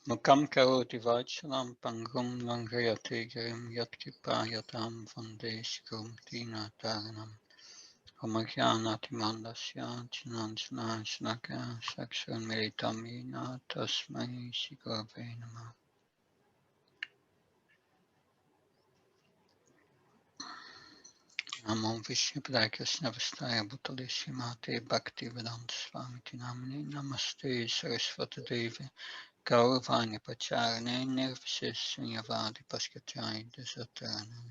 Mukam karoti vachalam pangum langrayate girim yatkipayatam vandeshkum tina taranam. Homakyanati mandasya chinanchana shnaka sakshan meritamina tasmai shigave nama. Namo Vishnu-padaya Krishna-vastaya Bhutale Srimate Bhaktivedanta Swamiti Namani Namaste Saraswati Devi Gauravani Pacharane Nirvisessunyavadi Paskachai Desatarane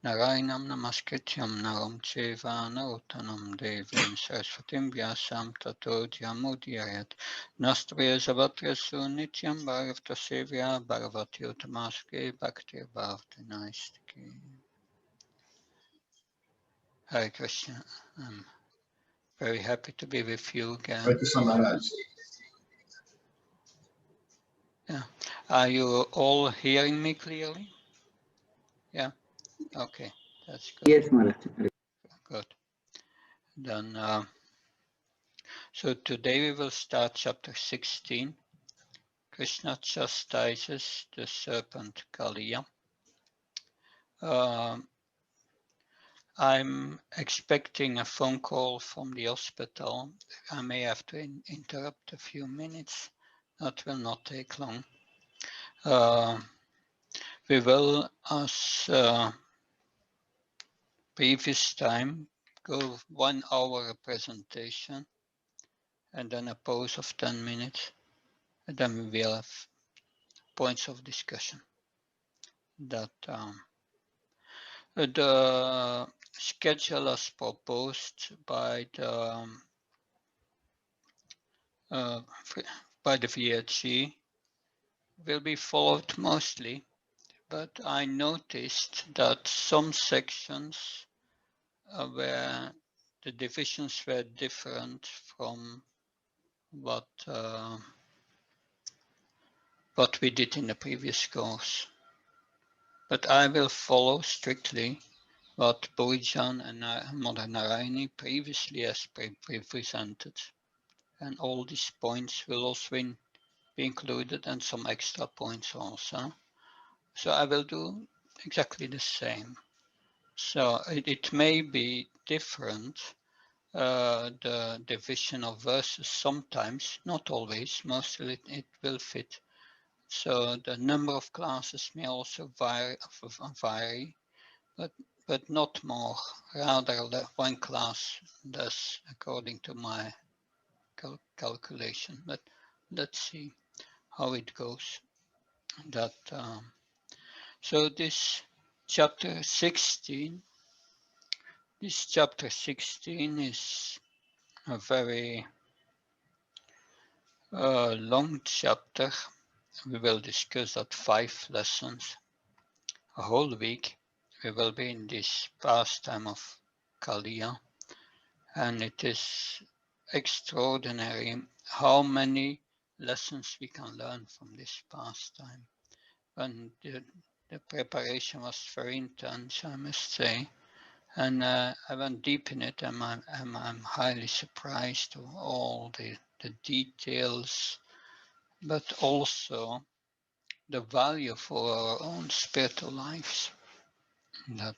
Narayanam Namaskrityam Naram Cheva Narotanam Devim Saraswatim Vyasam Tato Jyamudiyayat Nastriya Zavatrasu Nityam Bharavata Sevya Bharavati Utamaske Bhakti Bhavati Naistiki. Hare Krishna. I'm very happy to be with you again. Thank you so much. Yeah. Are you all hearing me clearly? Yeah. Okay. That's good. Yes, Maharaj. Good. Then, so today we will start chapter 16. Krishna chastises the serpent Kaliya. I'm expecting a phone call from the hospital. I may have to interrupt a few minutes. That will not take long. We will, as previous time, go 1 hour presentation and then a pause of 10 minutes. And then we will have points of discussion. That the schedule as proposed by the VHG will be followed mostly, but I noticed that some sections where the divisions were different from what we did in the previous course. But I will follow strictly what Borijan and Mother Narayani previously has presented. And all these points will also be included and some extra points also. So I will do exactly the same. So it may be different, the division of verses sometimes, not always, mostly it will fit. So the number of classes may also vary, but not more, rather one class does according to my calculation. But let's see how it goes. That so this chapter 16 is a very long chapter. We will discuss that 5 lessons. A whole week we will be in this pastime of Kaliya, and it is extraordinary how many lessons we can learn from this pastime. And the preparation was very intense, I must say, and I went deep in it, and I'm highly surprised of all the details, but also the value for our own spiritual lives. That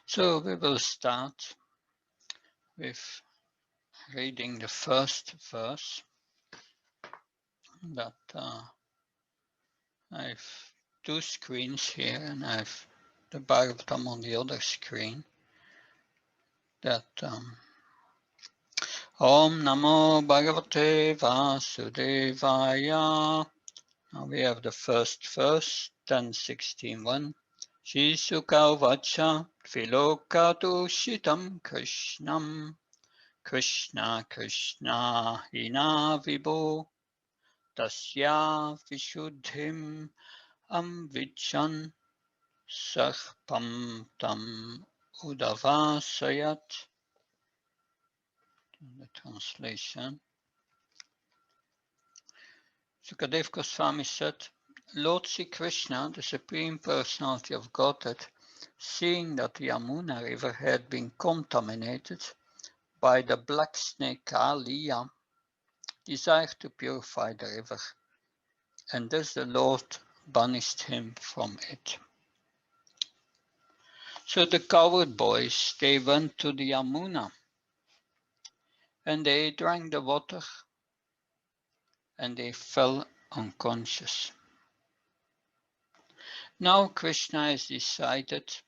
so we will start with reading the first verse. That I have 2 screens here, and I have the Bhagavatam on the other screen. That Om Namo Bhagavate Vasudevaya. Now we have the first verse, 10:16:1. Shisuka Vacha Tvilokatu Shitam Krishnam Krishna Krishna Hina Vibho Tasya Vishuddhim Amvichan Sarpam Tam Udavasayat. The translation. Sukadeva Goswami said, Lord Sri Krishna, the Supreme Personality of Godhead, seeing that the Yamuna river had been contaminated by the black snake Kaliya, desired to purify the river, and thus the Lord banished him from it. So the coward boys, they went to the Yamuna, and they drank the water, and they fell unconscious. Now Krishna has decided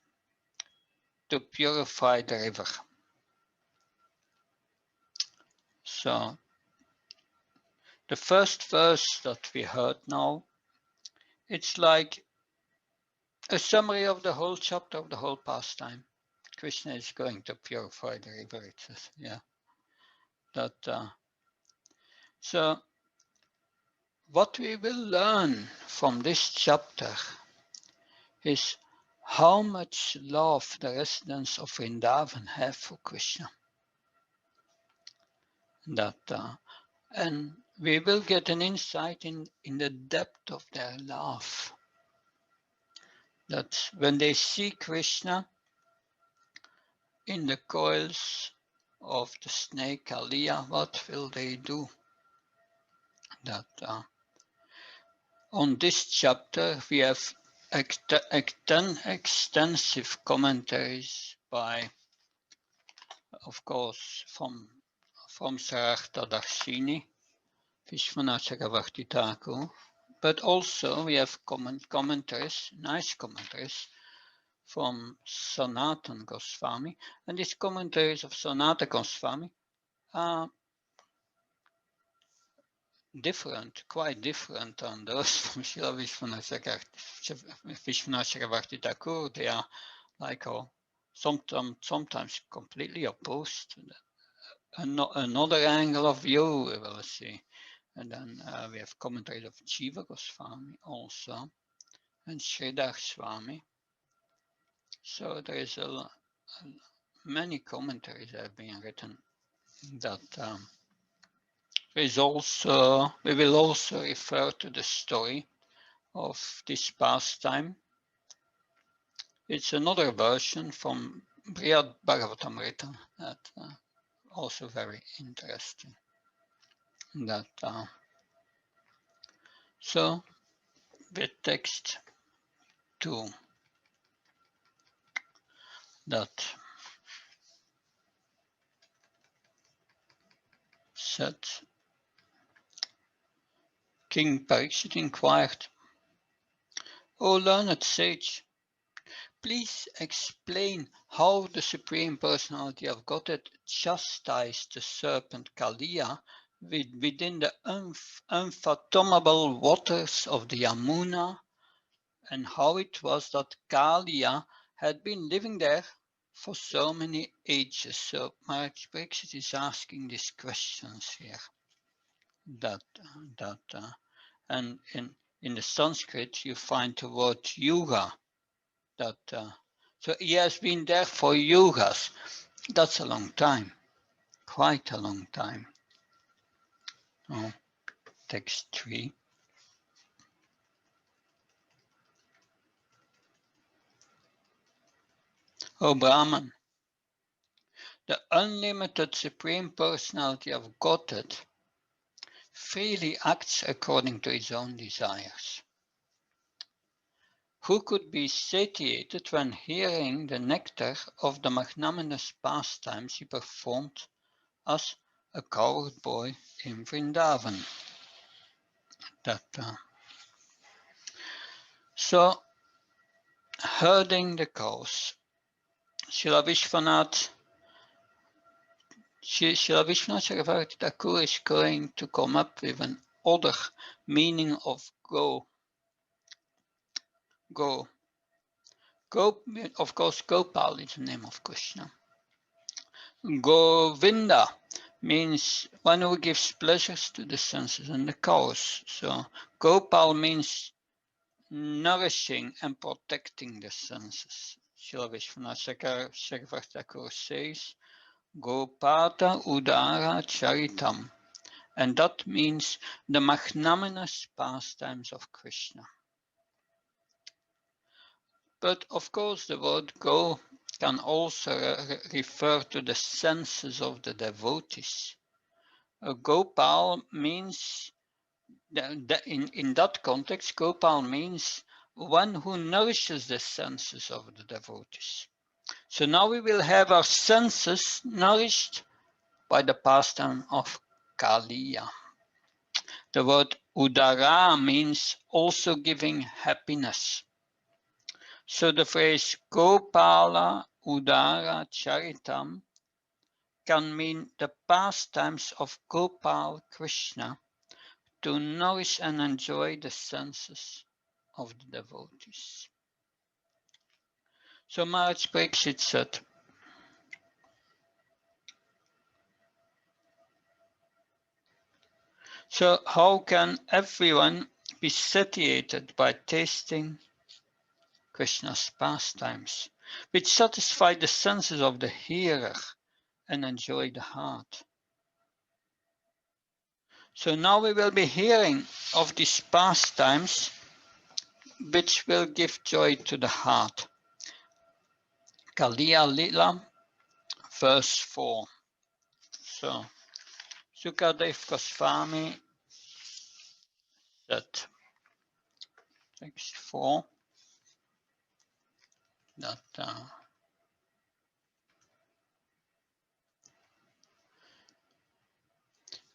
to purify the river. So the first verse that we heard now, it's like a summary of the whole chapter, of the whole pastime. Krishna is going to purify the river, it says, yeah. So what we will learn from this chapter is how much love the residents of Vrindavan have for Krishna. And we will get an insight in the depth of their love. That when they see Krishna in the coils of the snake Kaliya, what will they do? On this chapter we have extensive commentaries by, of course, from Sarartha Darshini, Vishwanath Chakravarti Thakur, but also we have commentaries, nice commentaries, from Sanatana Goswami, and these commentaries of Sanatana Goswami are different, quite different than those from Srila Vishwanath Chakravarti Thakur. They are like sometimes completely opposed. Another angle of view we will see. And then we have commentaries of Jiva Goswami also, and Sridhar Swami. So there is many commentaries that have been written. That we will also refer to the story of this pastime. It's another version from Brihad Bhagavatamrita that also very interesting. So with text 2, that said, King Parikshit inquired, O learned sage, please explain how the Supreme Personality of Godhead chastised the serpent Kaliya within the unfathomable waters of the Yamuna, and how it was that Kaliya had been living there for so many ages. So Maharaj Parikshit is asking these questions here. And in the Sanskrit you find the word yuga. So he has been there for yugas. That's a long time, quite a long time. Oh, text 3. O Brahman, the unlimited Supreme Personality of Godhead freely acts according to his own desires. Who could be satiated when hearing the nectar of the magnanimous pastimes he performed as a coward boy in Vrindavan? So, herding the cows, Srila Vishwanath Chakravarti Thakur is going to come up with an other meaning of go. Go, of course, Gopal is the name of Krishna. Govinda means one who gives pleasures to the senses and the cows. So Gopal means nourishing and protecting the senses. Srila Vishwanath Chakravarti Thakur says, Gopata Udara Charitam, and that means the magnanimous pastimes of Krishna. But of course the word go can also refer to the senses of the devotees. Gopal means, in that context, Gopal means one who nourishes the senses of the devotees. So now we will have our senses nourished by the pastime of Kaliya. The word Udara means also giving happiness. So the phrase Gopala Udara Charitam can mean the pastimes of Gopal Krishna to nourish and enjoy the senses of the devotees. So Maharaj Parikshit said, so how can everyone be satiated by tasting Krishna's pastimes, which satisfy the senses of the hearer and enjoy the heart? So now we will be hearing of these pastimes which will give joy to the heart. Kaliya Lila, verse 4. So, Sukadev Goswami said, text 4, that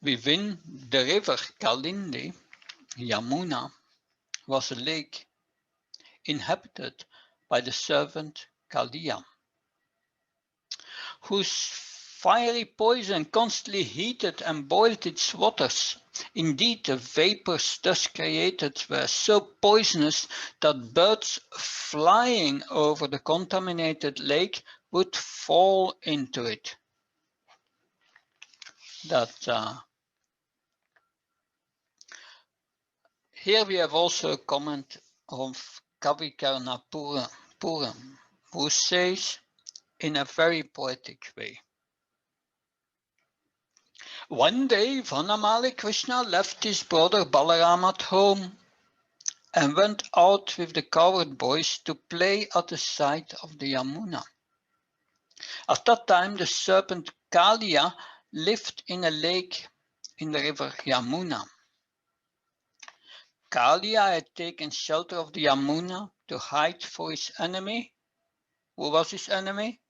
within the river Kalindi, Yamuna, was a lake inhabited by the servant Kaliya, whose fiery poison constantly heated and boiled its waters. Indeed, the vapors thus created were so poisonous that birds flying over the contaminated lake would fall into it. Here we have also a comment of Kavikarnapuram, who says in a very poetic way, one day Vanamali Krishna left his brother Balaram at home and went out with the cowherd boys to play at the side of the Yamuna. At that time the serpent Kaliya lived in a lake in the river Yamuna. Kaliya had taken shelter of the Yamuna to hide for his enemy. Who was his enemy?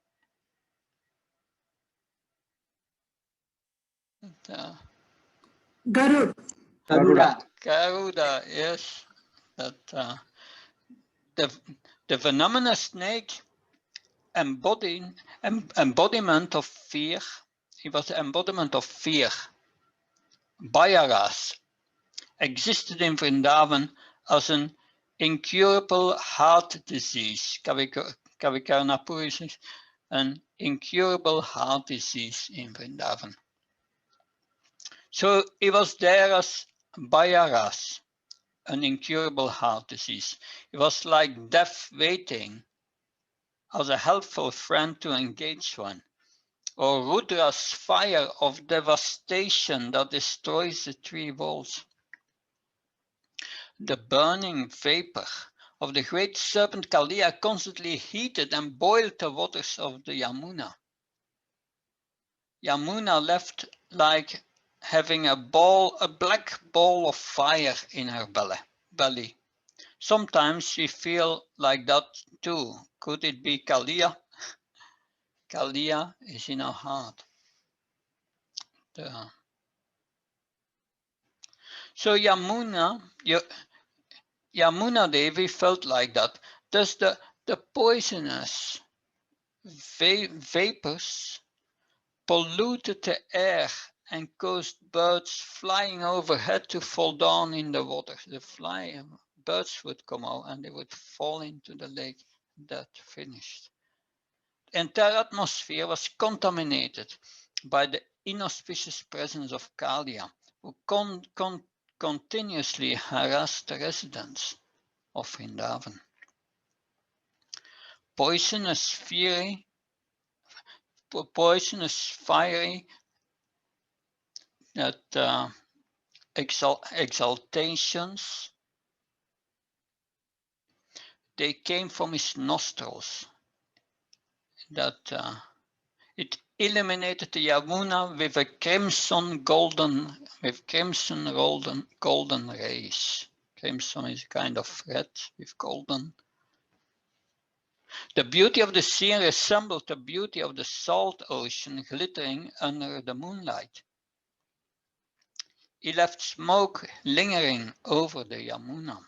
Garuda, yes. The venomous snake embodiment of fear. He was the embodiment of fear. Bprs existed in Vrindavan as an incurable heart disease. Kavikarnapur is an incurable heart disease in Vrindavan. So he was there as Bprs, an incurable heart disease. It was like death waiting as a helpful friend to engage one, or Rudra's fire of devastation that destroys the three worlds. The burning vapor of the great serpent Kaliya constantly heated and boiled the waters of the Yamuna. Yamuna left like having a black ball of fire in her belly. Sometimes we feel like that too. Could it be Kaliya? Kaliya is in our heart. So Yamuna Devi felt like that. Thus the poisonous vapors polluted the air and caused birds flying overhead to fall down in the water. The birds would come out and they would fall into the lake. That finished. The entire atmosphere was contaminated by the inauspicious presence of Kaliya, who continuously harassed the residents of Vrindavan. Poisonous fiery that exhalations, they came from his nostrils. That it illuminated the Yamuna with a crimson golden rays. Crimson is a kind of red with golden. The beauty of the scene resembled the beauty of the salt ocean glittering under the moonlight. He left smoke lingering over the Yamuna,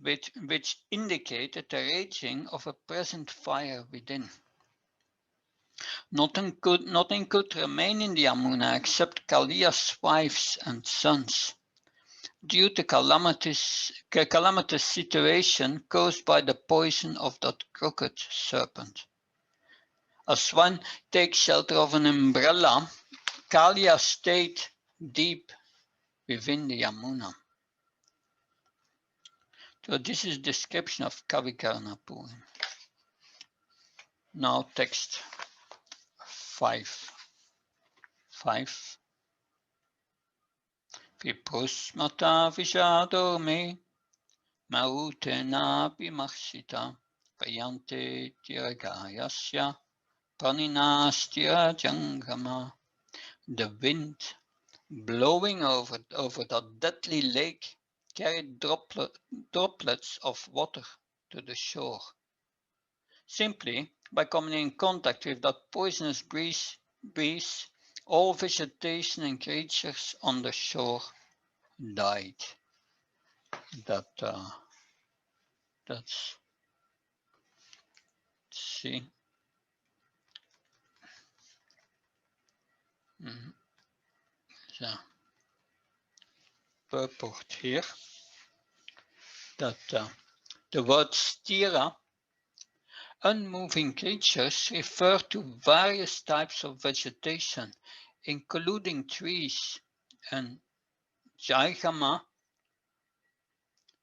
which indicated the raging of a present fire within. Nothing could remain in the Yamuna except Kaliya's wives and sons, due to calamitous situation caused by the poison of that crooked serpent. As one takes shelter of an umbrella, Kaliya stayed deep within the Yamuna. So this is description of Kavikarnapur. Now text 5. Viprusmata vishado me mautena bimachsita payante tiragayasya praninastira jangama. The wind blowing over that deadly lake carried droplets of water to the shore. Simply by coming in contact with that poisonous breeze, all vegetation and creatures on the shore died. That's see. So purport here that the word stira, unmoving creatures, refer to various types of vegetation, including trees, and jaigama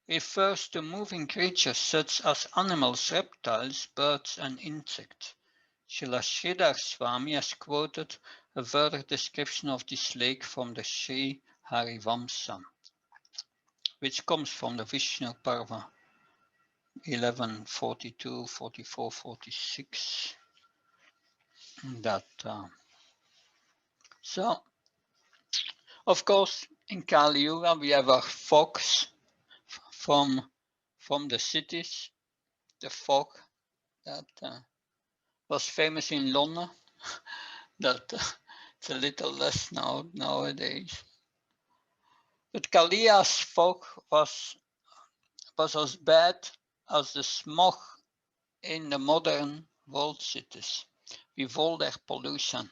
refers to moving creatures such as animals, reptiles, birds, and insects. Srila Sridhar Swami has quoted a further description of this lake from the Sri Harivamsa, which comes from the Vishnu Parva 1142, 44, 46. So, of course, in Kali Yuga we have our fogs from the cities, the fog that was famous in London, that it's a little less nowadays. But Kaliya's fog was as bad as the smog in the modern world cities, with all their pollution.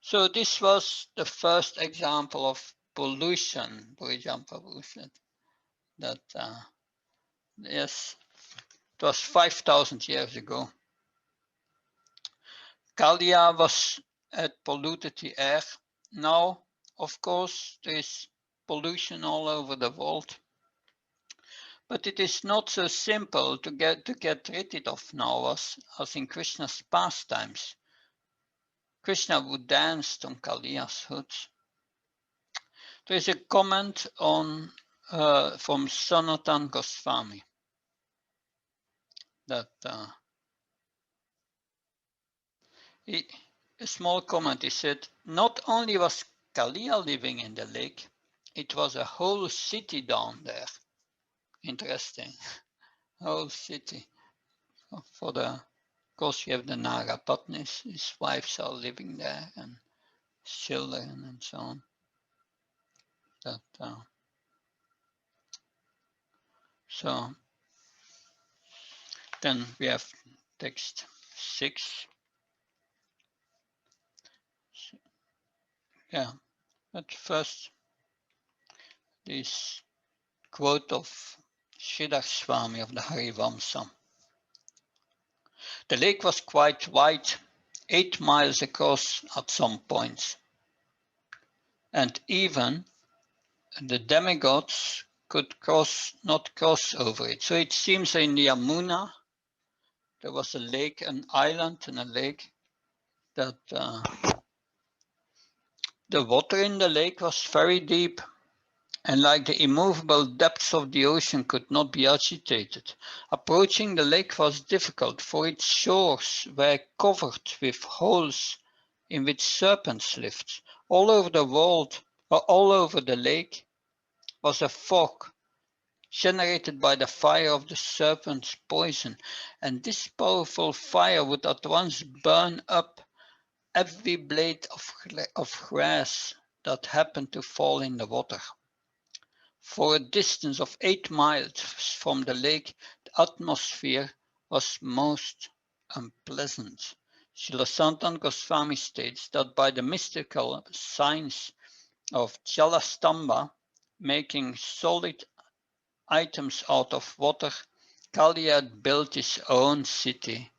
So this was the first example of pollution, that yes, it was 5,000 years ago. Kaliya had polluted the air. Now, of course, there is pollution all over the world. But it is not so simple to get rid of now as in Krishna's pastimes. Krishna would dance on Kaliya's hood. There is a comment on from Sanatan Goswami that a small comment. He said, not only was Kaliya living in the lake, it was a whole city down there. Interesting, whole city. Of course, you have the Nagapatnis, his wives are living there, and children, and so on. So then we have text 6. Yeah, but first, this quote of Sridhar Swami of the Harivamsa. The lake was quite wide, 8 miles across at some points, and even the demigods could not cross over it. So it seems in the Yamuna there was a lake, an island and a lake, that the water in the lake was very deep, and like the immovable depths of the ocean could not be agitated. Approaching the lake was difficult, for its shores were covered with holes in which serpents lived. All over the world, or all over the lake, was a fog generated by the fire of the serpent's poison, and this powerful fire would at once burn up every blade of grass that happened to fall in the water. For a distance of 8 miles from the lake, the atmosphere was most unpleasant. Srila Sanatan Goswami states that by the mystical science of Jalastamba, making solid items out of water, Kali had built his own city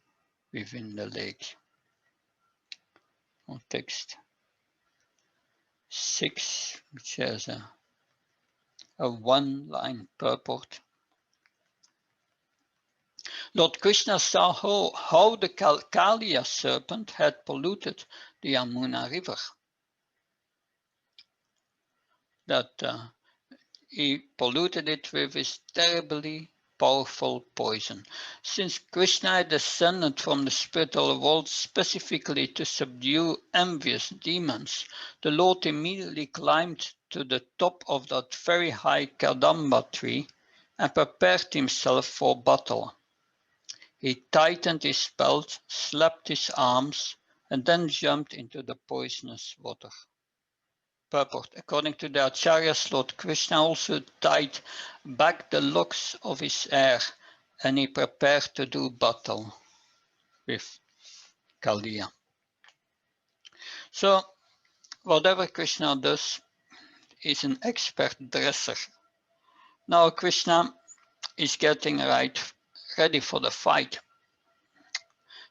within the lake. On text 6, which has a one-line purport. Lord Krishna saw how the Kaliya serpent had polluted the Yamuna river. That he polluted it with his terribly powerful poison. Since Krishna had descended from the spiritual world specifically to subdue envious demons, the Lord immediately climbed to the top of that very high Kadamba tree and prepared himself for battle. He tightened his belt, slapped his arms, and then jumped into the poisonous water. Purport. According to the Acharyas, Lord Krishna also tied back the locks of his hair, and he prepared to do battle with Kaliya. So, whatever Krishna does, is an expert dresser. Now Krishna is getting ready for the fight,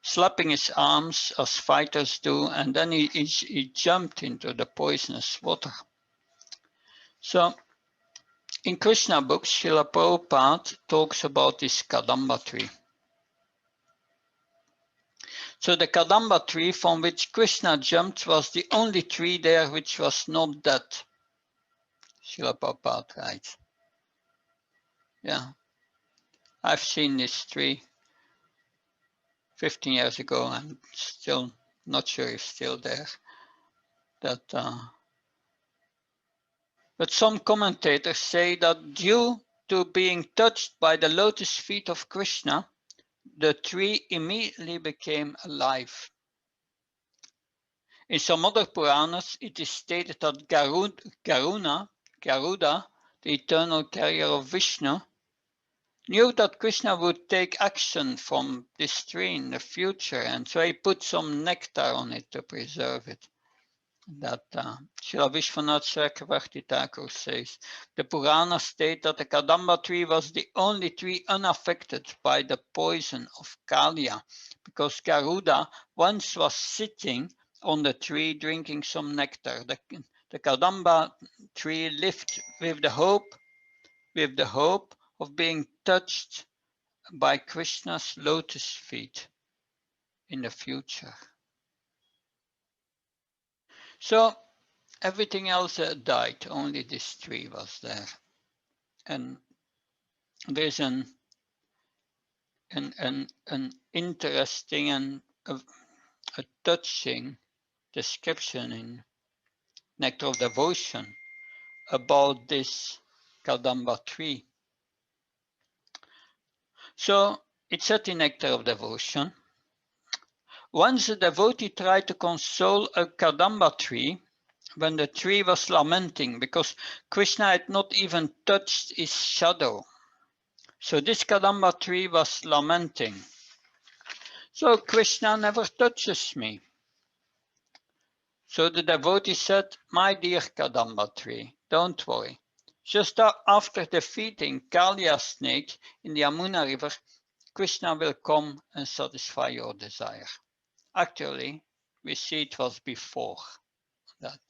slapping his arms as fighters do, and then he jumped into the poisonous water. So, in Krishna books, Srila Prabhupada talks about this Kadamba tree. So the Kadamba tree from which Krishna jumped was the only tree there which was not dead. Srila Prabhupada writes. Yeah, I've seen this tree 15 years ago and still not sure it's still there. But some commentators say that due to being touched by the lotus feet of Krishna, the tree immediately became alive. In some other Puranas, it is stated that Garuda, the eternal carrier of Vishnu, knew that Krishna would take action from this tree in the future, and so he put some nectar on it to preserve it. That Srila Vishwanath Chakravarti Thakur says, the Puranas state that the Kadamba tree was the only tree unaffected by the poison of Kaliya, because Garuda once was sitting on the tree drinking some nectar. The Kadamba tree lived with the hope of being touched by Krishna's lotus feet in the future. So everything else died, only this tree was there. And there's an interesting and a touching description in Nectar of Devotion about this Kadamba tree. So it said in Nectar of Devotion, once a devotee tried to console a Kadamba tree when the tree was lamenting because Krishna had not even touched its shadow. So this Kadamba tree was lamenting. So Krishna never touches me. So the devotee said, my dear Kadamba tree, don't worry. Just after defeating Kaliya snake in the Yamuna river, Krishna will come and satisfy your desire. Actually, we see it was before that.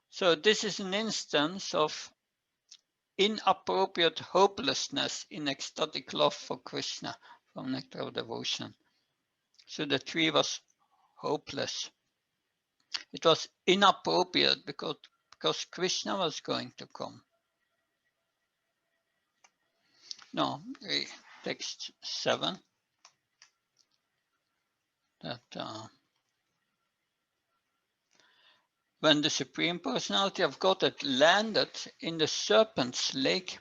So this is an instance of inappropriate hopelessness in ecstatic love for Krishna from Nectar of Devotion. So the tree was hopeless. It was inappropriate because because Krishna was going to come. No, text 7. That when the Supreme Personality of Godhead landed in the Serpent's Lake,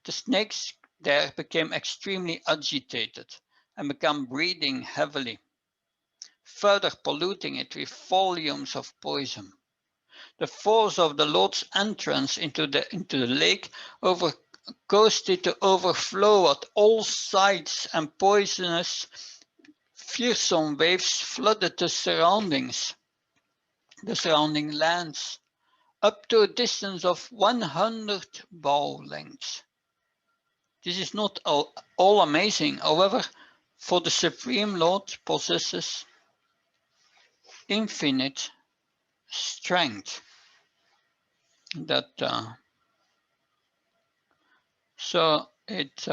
the snakes there became extremely agitated and began breathing heavily, further polluting it with volumes of poison. The force of the Lord's entrance into the lake caused it to overflow at all sides, and poisonous, fearsome waves flooded the surrounding lands, up to a distance of 100 bow lengths. This is not all amazing. However, for the Supreme Lord possesses infinite strength. So it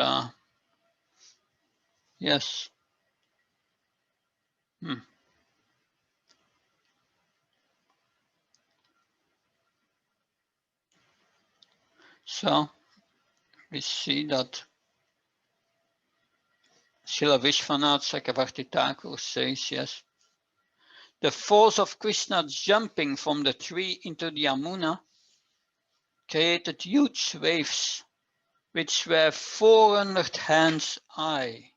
yes. So we see that Srila Vishwanath Chakravarti Thakur says, yes, the force of Krishna jumping from the tree into the Yamuna created huge waves which were 400 hands high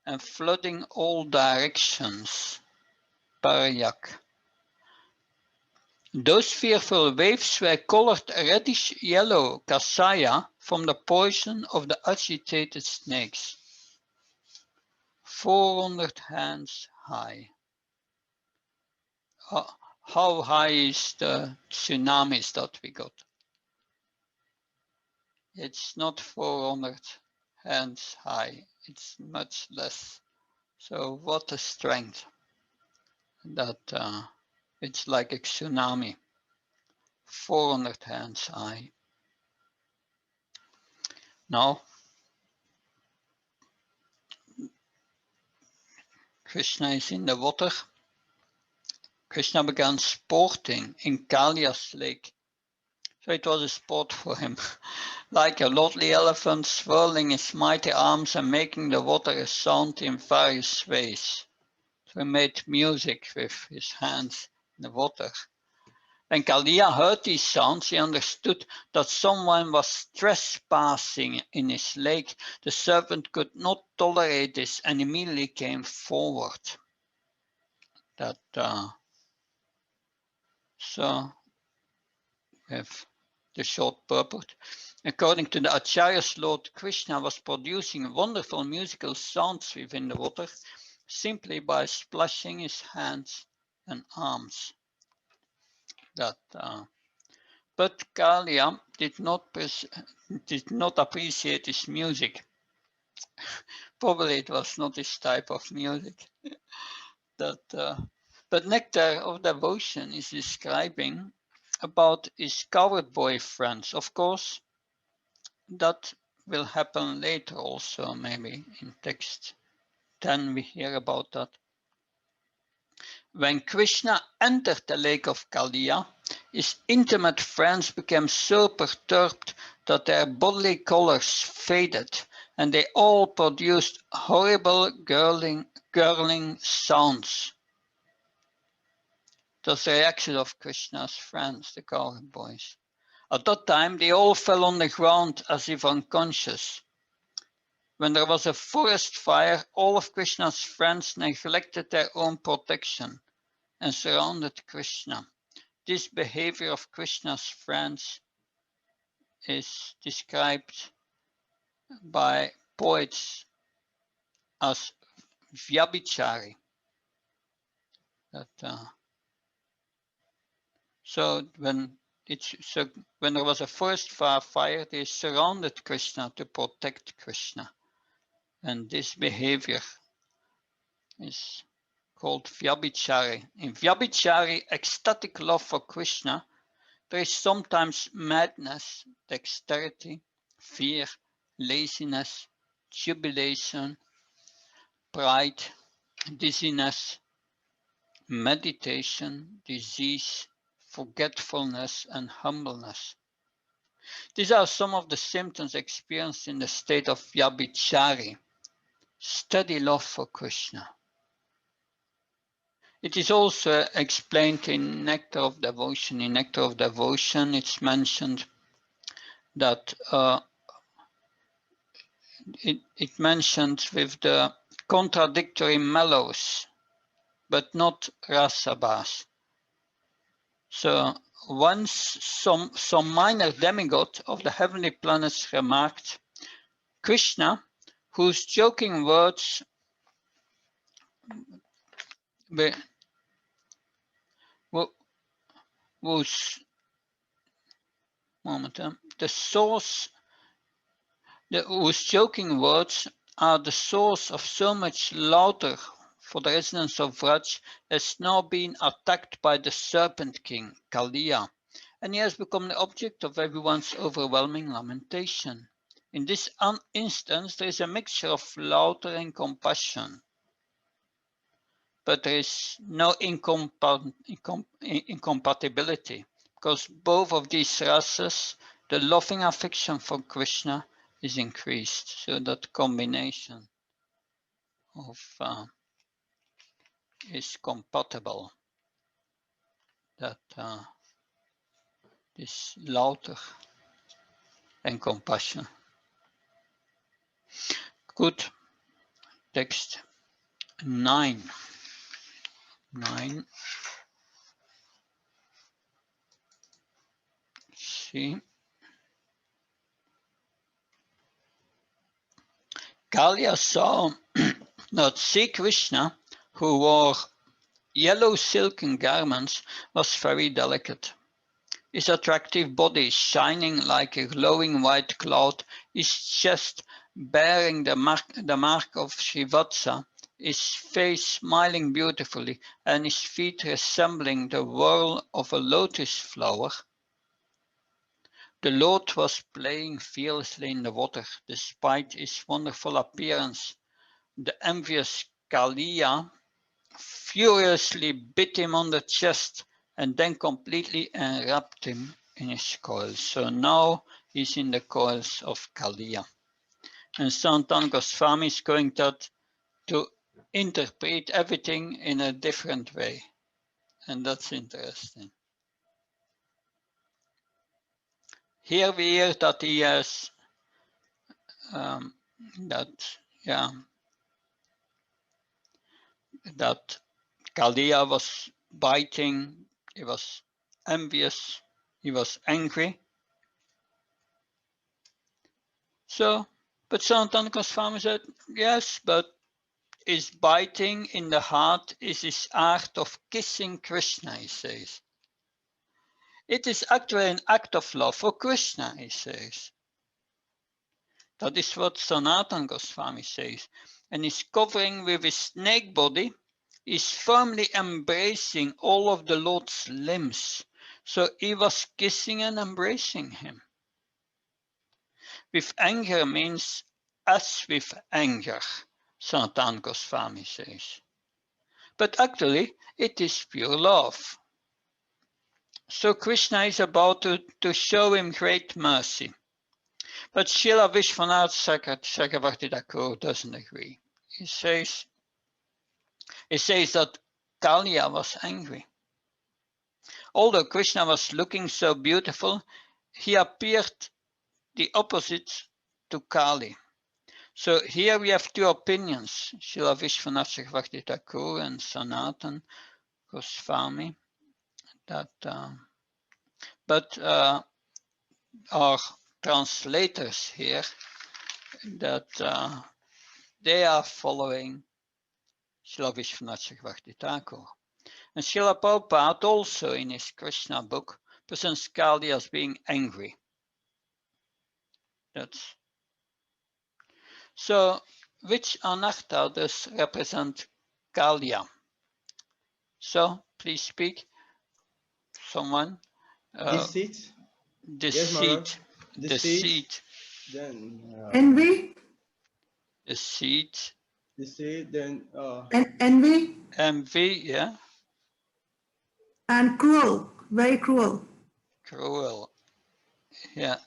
and flooding all directions. Parayak. Those fearful waves were colored reddish-yellow kasaya from the poison of the agitated snakes. 400 hands high. How high is the tsunamis that we got? It's not 400 hands high. It's much less. So what a strength that it's like a tsunami. 400 hands high. Now, Krishna is in the water. Krishna began sporting in Kalia's lake. So it was a sport for him. Like a lordly elephant swirling his mighty arms and making the water sound in various ways. So he made music with his hands in the water. When Kalia heard these sounds, he understood that someone was trespassing in his lake. The serpent could not tolerate this and immediately came forward. So, with the short purport. According to the Acharyas, Lord Krishna was producing wonderful musical sounds within the water simply by splashing his hands and arms. But Kalia did not appreciate his music. Probably it was not his type of music. But Nectar of Devotion is describing about his coward boy friends. Of course, that will happen later also, maybe in text 10 we hear about that. When Krishna entered the lake of Kalia, his intimate friends became so perturbed that their bodily colors faded and they all produced horrible gurgling sounds. That's the reaction of Krishna's friends, the cowherd boys. At that time, they all fell on the ground as if unconscious. When there was a forest fire, all of Krishna's friends neglected their own protection and surrounded Krishna. This behavior of Krishna's friends is described by poets as Vihe-Bhaktivedanta. So when there was a forest fire, they surrounded Krishna to protect Krishna. And this behavior is called Vihe-Bhaktivedanta. In Vihe-Bhaktivedanta, ecstatic love for Krishna, there is sometimes madness, dexterity, fear, laziness, jubilation, pride, dizziness, meditation, disease, forgetfulness, and humbleness. These are some of the symptoms experienced in the state of Vyabhichari, steady love for Krishna. It is also explained in Nectar of Devotion. In Nectar of Devotion, it's mentioned that it mentions with the contradictory mellows, but not rasabhas. So once some minor demigod of the heavenly planets remarked, Krishna, whose joking words whose whose joking words are the source of so much laughter for the residents of Vraj, has now been attacked by the serpent king, Kaliya, and he has become the object of everyone's overwhelming lamentation. In this instance, there is a mixture of laughter and compassion, but there is no incompatibility, because both of these races, the loving affection for Krishna is increased. So that combination of is compatible. That this laughter and compassion. Good. Text 9. See. Kaliya saw that Sri Krishna, who wore yellow silken garments, was very delicate. His attractive body shining like a glowing white cloud, his chest bearing the mark of Srivatsa, his face smiling beautifully, and his feet resembling the whirl of a lotus flower. The Lord was playing fearlessly in the water, despite his wonderful appearance. The envious Kaliya furiously bit him on the chest and then completely enwrapped him in his coils. So now he's in the coils of Kaliya. And Sanatan Goswami is going to interpret everything in a different way. And that's interesting. Here we hear that he has that Kaliya was biting, he was envious, he was angry. So, but Sanatan Goswami said, yes, but his biting in the heart is his art of kissing Krishna, he says. It is actually an act of love for Krishna, he says. That is what Sanatan Goswami says. And he's covering with his snake body, he's firmly embracing all of the Lord's limbs. So he was kissing and embracing him. With anger means as with anger, Sanatan Goswami says. But actually, it is pure love. So Krishna is about to show him great mercy. But Srila Vishwanath Chakravarti Thakur doesn't agree. He says that Kaliya was angry. Although Krishna was looking so beautiful, he appeared the opposite to Kali. So here we have two opinions, Srila Vishwanath Chakravarti Thakur and Sanatan Goswami, that but our translators here, that they are following Srila Vishwanath Chakravarti Thakur. And Srila Prabhupada also in his Krishna book presents Kali as being angry. That's so. Which anartha does represent Kaliya? So please speak. Someone. Deceit. Deceit. Yes, deceit. Then envy. Deceit. Deceit. Then Envy. Envy. Yeah. And cruel. Very cruel. Cruel. Yeah.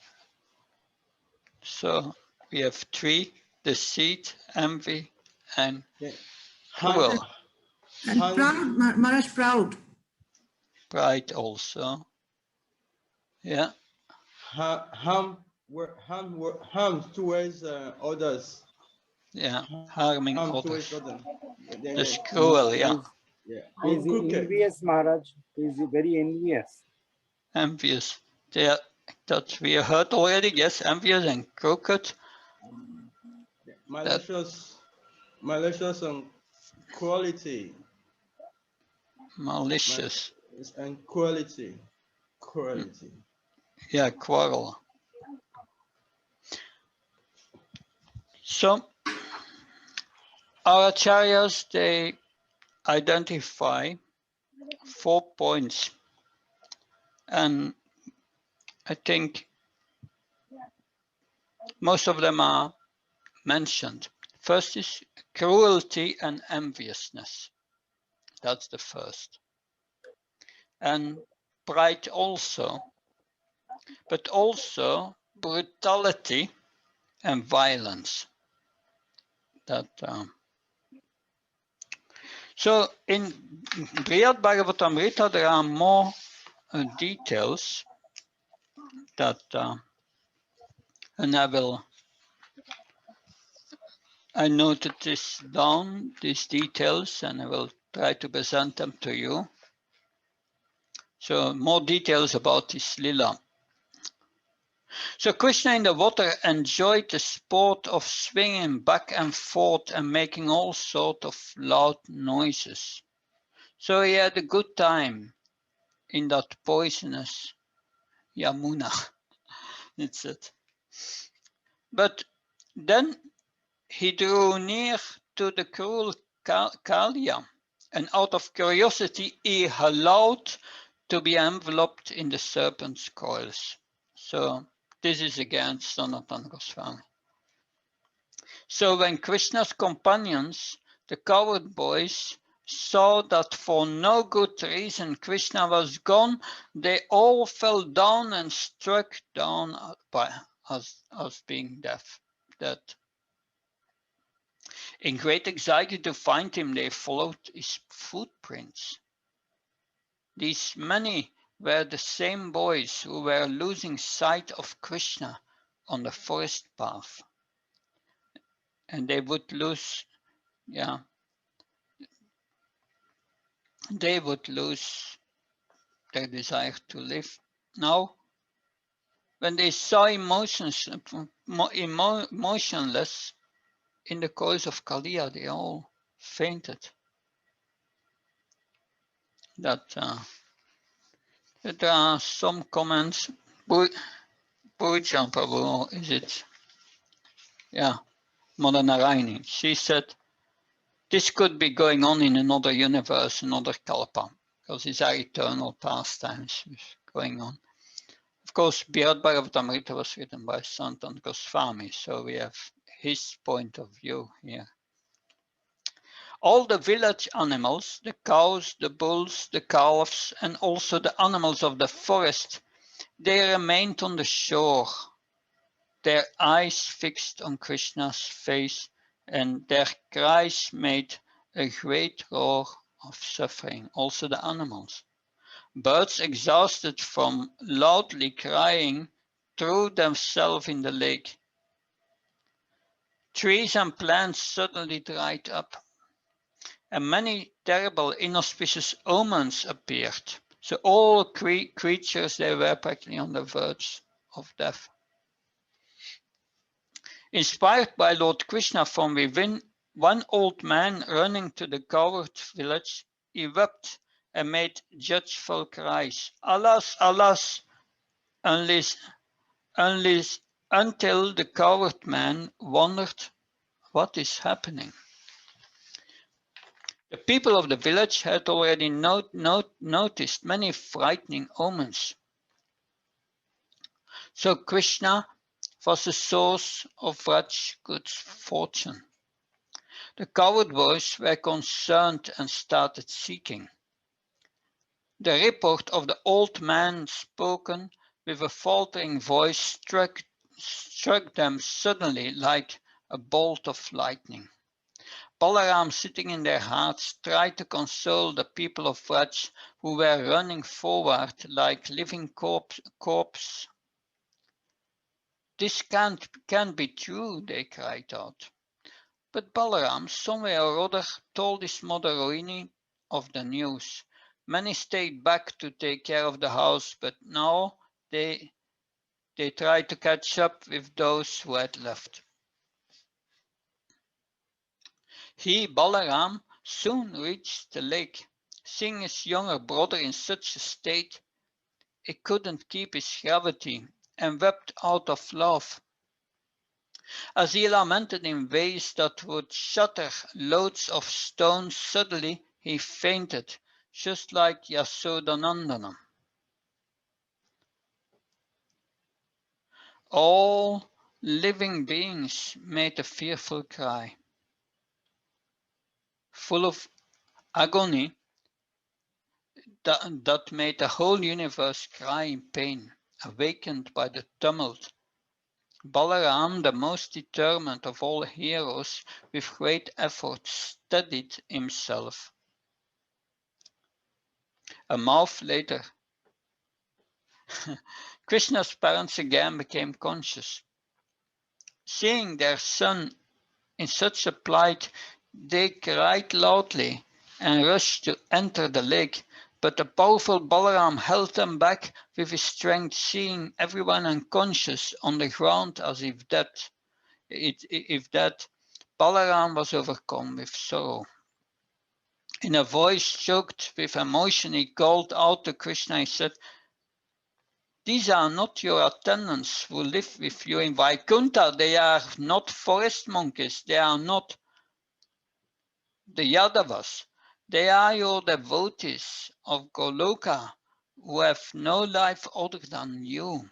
So we have 3: deceit, envy, and Yeah. cruel. And proud, Maharaj, proud. Pride also. Yeah. Harm towards others. Yeah. Harming Harm towards others. others. That's cruel. Yeah. Yeah. He's envious, Maharaj. He's very envious. Envious. Yeah. That we heard already. Yes. Envious and crooked. Malicious and cruelty. Malicious. And cruelty. Yeah. Quarrel. So our acharyas, they identify 4 points, and I think most of them are mentioned. First is cruelty and enviousness. That's the first. And pride also, but also brutality and violence. So in Vihe-Bhaktivedanta there are more details that, and I noted this down, these details, and I will try to present them to you. So more details about this lila. So Krishna in the water enjoyed the sport of swinging back and forth and making all sorts of loud noises. So he had a good time in that poisonous Yamuna. It's it. But then he drew near to the cruel Kalia, and out of curiosity he allowed to be enveloped in the serpent's coils. So this is again Sanatana Goswami. So when Krishna's companions, the coward boys, saw that for no good reason Krishna was gone, they all fell down and struck down as being dead. In great anxiety to find him, they followed his footprints. These many were the same boys who were losing sight of Krishna on the forest path. And they would lose, they would lose their desire to live. Now, when they saw motionless in the coils of Kaliya, they all fainted. There are some comments. Pujan Prabhu, is it? Yeah, Mother Narayani. She said, this could be going on in another universe, another kalpa, because these are eternal pastimes going on. Of course, Vihe-Bhaktivedanta was written by Sanatana Goswami, so we have his point of view here. All the village animals, the cows, the bulls, the calves, and also the animals of the forest, they remained on the shore, their eyes fixed on Krishna's face, and their cries made a great roar of suffering, also the animals. Birds, exhausted from loudly crying, threw themselves in the lake. Trees and plants suddenly dried up, and many terrible inauspicious omens appeared. So all creatures, they were practically on the verge of death. Inspired by Lord Krishna from within, one old man running to the coward village, he wept and made judgeful cries. Alas, alas, until the coward man wondered what is happening. The people of the village had already noticed many frightening omens. So Krishna was the source of such good fortune. The coward boys were concerned and started seeking. The report of the old man, spoken with a faltering voice, struck them suddenly like a bolt of lightning. Balaram, sitting in their hearts, tried to console the people of Vraj, who were running forward like living corpses. This can't be true, they cried out. But Balaram, somewhere or other, told his mother Rohini of the news. Many stayed back to take care of the house, but now they tried to catch up with those who had left. He, Balaram, soon reached the lake. Seeing his younger brother in such a state, he couldn't keep his gravity and wept out of love. As he lamented in ways that would shatter loads of stones, suddenly he fainted, just like Yasodanandana. All living beings made a fearful cry. Full of agony that made the whole universe cry in pain, awakened by the tumult. Balaram, the most determined of all heroes, with great effort steadied himself. A month later, Krishna's parents again became conscious. Seeing their son in such a plight, they cried loudly and rushed to enter the lake, but the powerful Balaram held them back with his strength, seeing everyone unconscious on the ground as if dead. Balaram was overcome with sorrow. In a voice choked with emotion, he called out to Krishna. He said, "These are not your attendants who live with you in Vaikuntha. They are not forest monkeys. They are not the Yadavas. They are your devotees of Goloka who have no life other than you.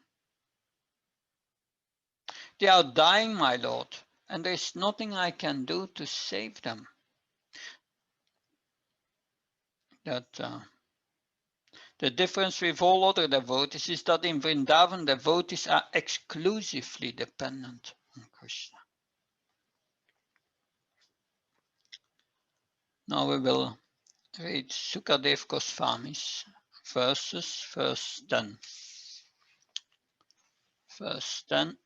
They are dying, my lord, and there is nothing I can do to save them." The difference with all other devotees is that in Vrindavan, devotees are exclusively dependent on Krishna. Now we will read Sukadev Goswami's verses, verse 10. Verse 10.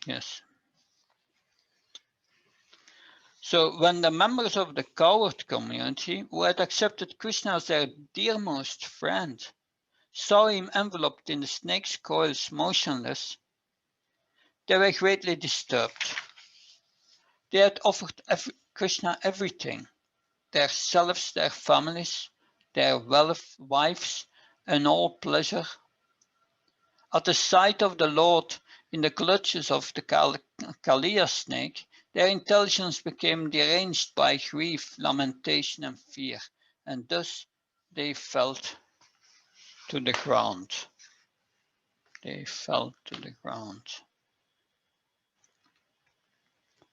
Yes. So when the members of the coward community, who had accepted Krishna as their dearmost friend, saw him enveloped in the snake's coils, motionless, they were greatly disturbed. They had offered Krishna everything, their selves, their families, their wealth, wives, and all pleasure. At the sight of the Lord in the clutches of the Kaliya snake, their intelligence became deranged by grief, lamentation, and fear, and thus they fell to the ground. They fell to the ground.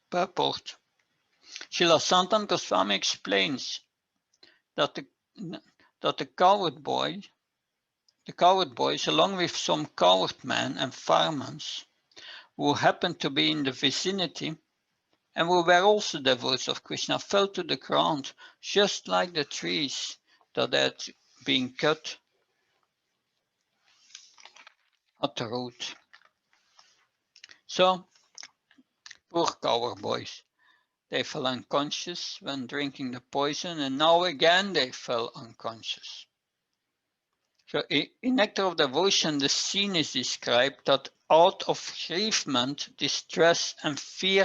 Purport. Srila Sanatan Goswami explains that the coward boys, along with some coward men and farmers who happened to be in the vicinity and who were also devotees of Krishna, fell to the ground, just like the trees that had been cut at the root. So, poor coward boys. They fell unconscious when drinking the poison, and now again they fell unconscious. So in Nectar of Devotion, the scene is described that out of bereavement, distress, and fear,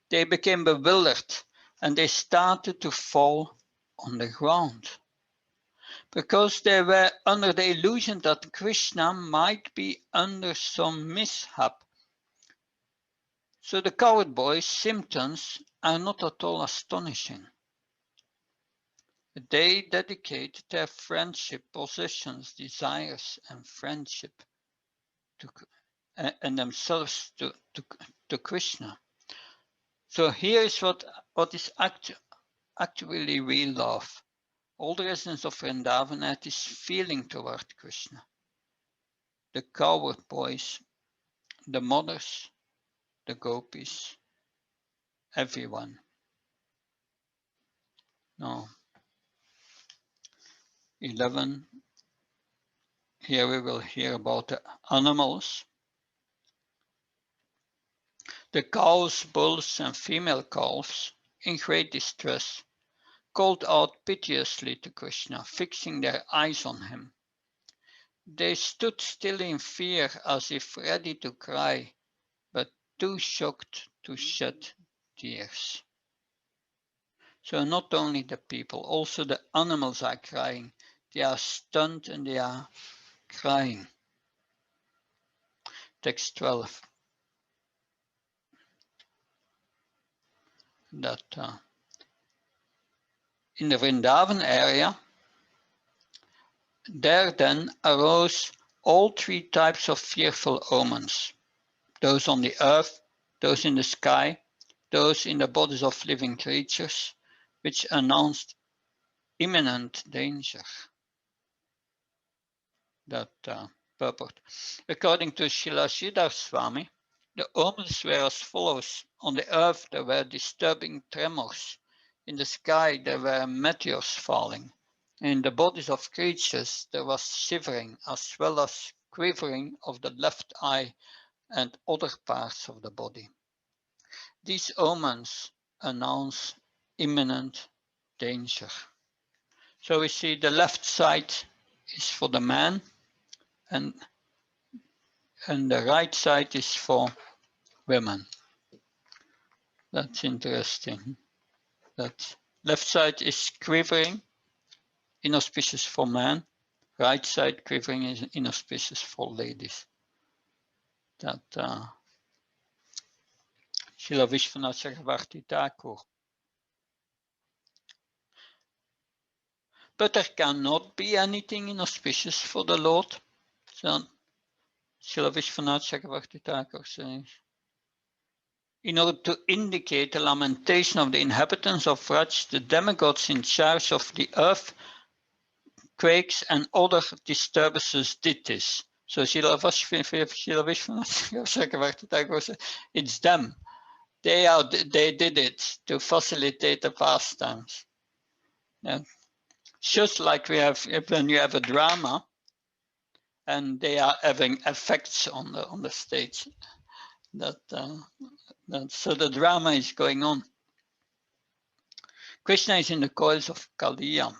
they became bewildered and they started to fall on the ground. Because they were under the illusion that Krishna might be under some mishap. So the coward boy's symptoms are not at all astonishing. They dedicate their friendship, possessions, desires, and friendship and themselves to Krishna. So here is what is actually real love. All the residents of Vrindavan had this feeling toward Krishna. The cowherd boys, the mothers, the gopis, everyone. Now, 11. Here we will hear about the animals. The cows, bulls, and female calves, in great distress, called out piteously to Krishna, fixing their eyes on him. They stood still in fear, as if ready to cry, but too shocked to shed tears. So not only the people, also the animals are crying. They are stunned and they are crying. Text 12. That in the Vrindavan area, there then arose all three types of fearful omens, those on the earth, those in the sky, those in the bodies of living creatures, which announced imminent danger. That purport. According to Srila Sridhar Swami, the omens were as follows. On the earth there were disturbing tremors. In the sky there were meteors falling. In the bodies of creatures there was shivering as well as quivering of the left eye and other parts of the body. These omens announce imminent danger. So we see the left side is for the man and the right side is for women. That's interesting. That left side is quivering, inauspicious for man. Right side quivering is inauspicious for ladies. That Srila Vishwanath Chakravarti Thakur. But there cannot be anything inauspicious for the Lord. So Srila Vishwanath Chakravarti Thakur says, in order to indicate the lamentation of the inhabitants of Vraj, the demigods in charge of the earth, quakes, and other disturbances did this. So Srila Vishwanath Chakravarti Thakur said, it's them. They did it to facilitate the pastimes. Yeah. Just like we have when you have a drama, and they are having effects on the stage. So the drama is going on. Krishna is in the coils of Kaliya,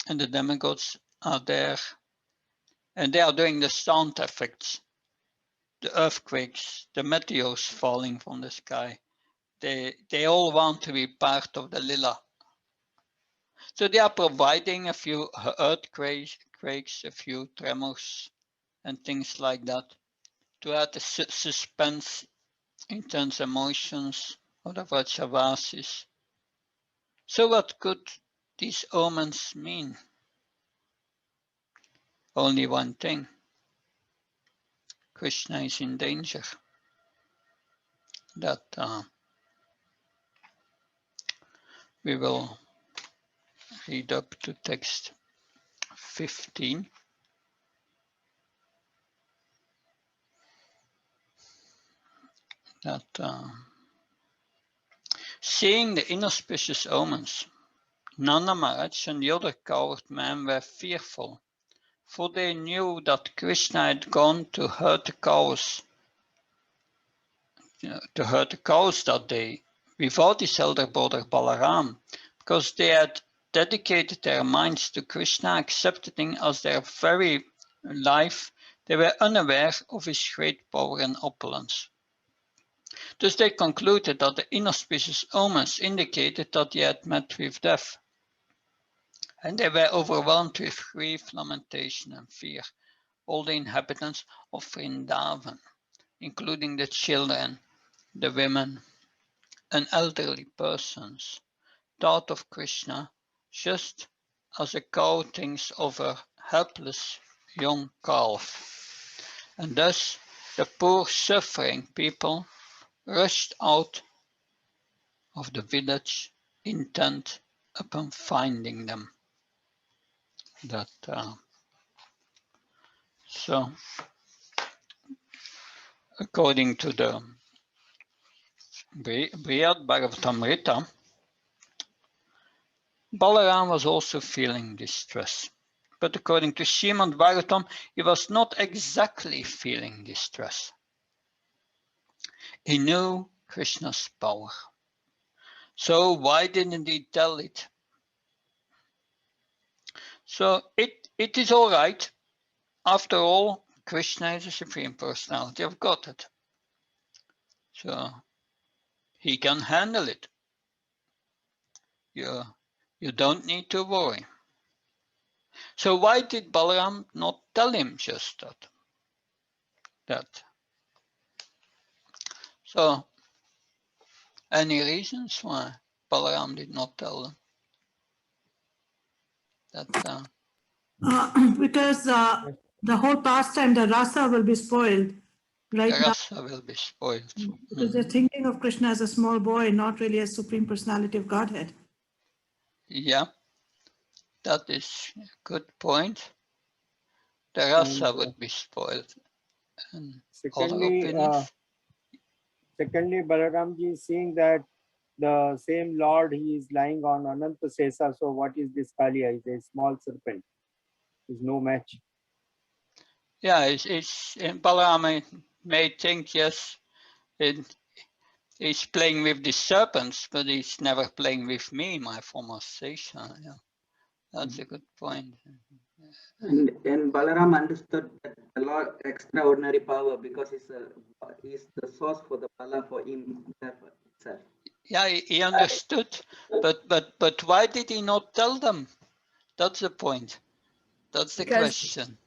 and the demigods are there, and they are doing the sound effects, the earthquakes, the meteors falling from the sky. They all want to be part of the lila. So they are providing a few earthquakes, a few tremors, and things like that to add the suspense, intense emotions of the Vrajavasis. So what could these omens mean? Only one thing. Krishna is in danger. That we will read up to text 15. That seeing the inauspicious omens, Nanda Maharaj and the other coward men were fearful, for they knew that Krishna had gone to herd the cows, that day without his elder brother Balaram, because they had dedicated their minds to Krishna, accepting as their very life. They were unaware of his great power and opulence. Thus they concluded that the inauspicious omens indicated that he had met with death, and they were overwhelmed with grief, lamentation, and fear. All the inhabitants of Vrindavan, including the children, the women, and elderly persons, thought of Krishna just as a cow thinks of a helpless young calf. And thus the poor suffering people rushed out of the village intent upon finding them. That so, according to the Vihe-Bhaktivedanta, Balaram was also feeling distress. But according to Srimad Bhagavatam, he was not exactly feeling distress. He knew Krishna's power. So why didn't he tell it? So it is all right. After all, Krishna is the Supreme Personality of Godhead. So he can handle it. You don't need to worry. So why did Balaram not tell him just that? So any reasons why Balaram did not tell them? That Because the whole pastime, the rasa will be spoiled right the now. rasa will be spoiled. Because they're thinking of Krishna as a small boy, not really as Supreme Personality of Godhead. Yeah, that is a good point. The rasa And would be spoiled. And other secondly, opinions? Balaramji is seeing that the same Lord, he is lying on Ananta Sesa. So what is this Kaliya? Is a small serpent. Is no match. Yeah, it's Balaram may think, yes, he's playing with the serpents, but he's never playing with me, my former Sesha. Yeah, that's a good point. And Balaram understood that the Lord extraordinary power because he's the source for the Bala for him itself. Yeah, he understood, but why did he not tell them? That's the point. That's the question.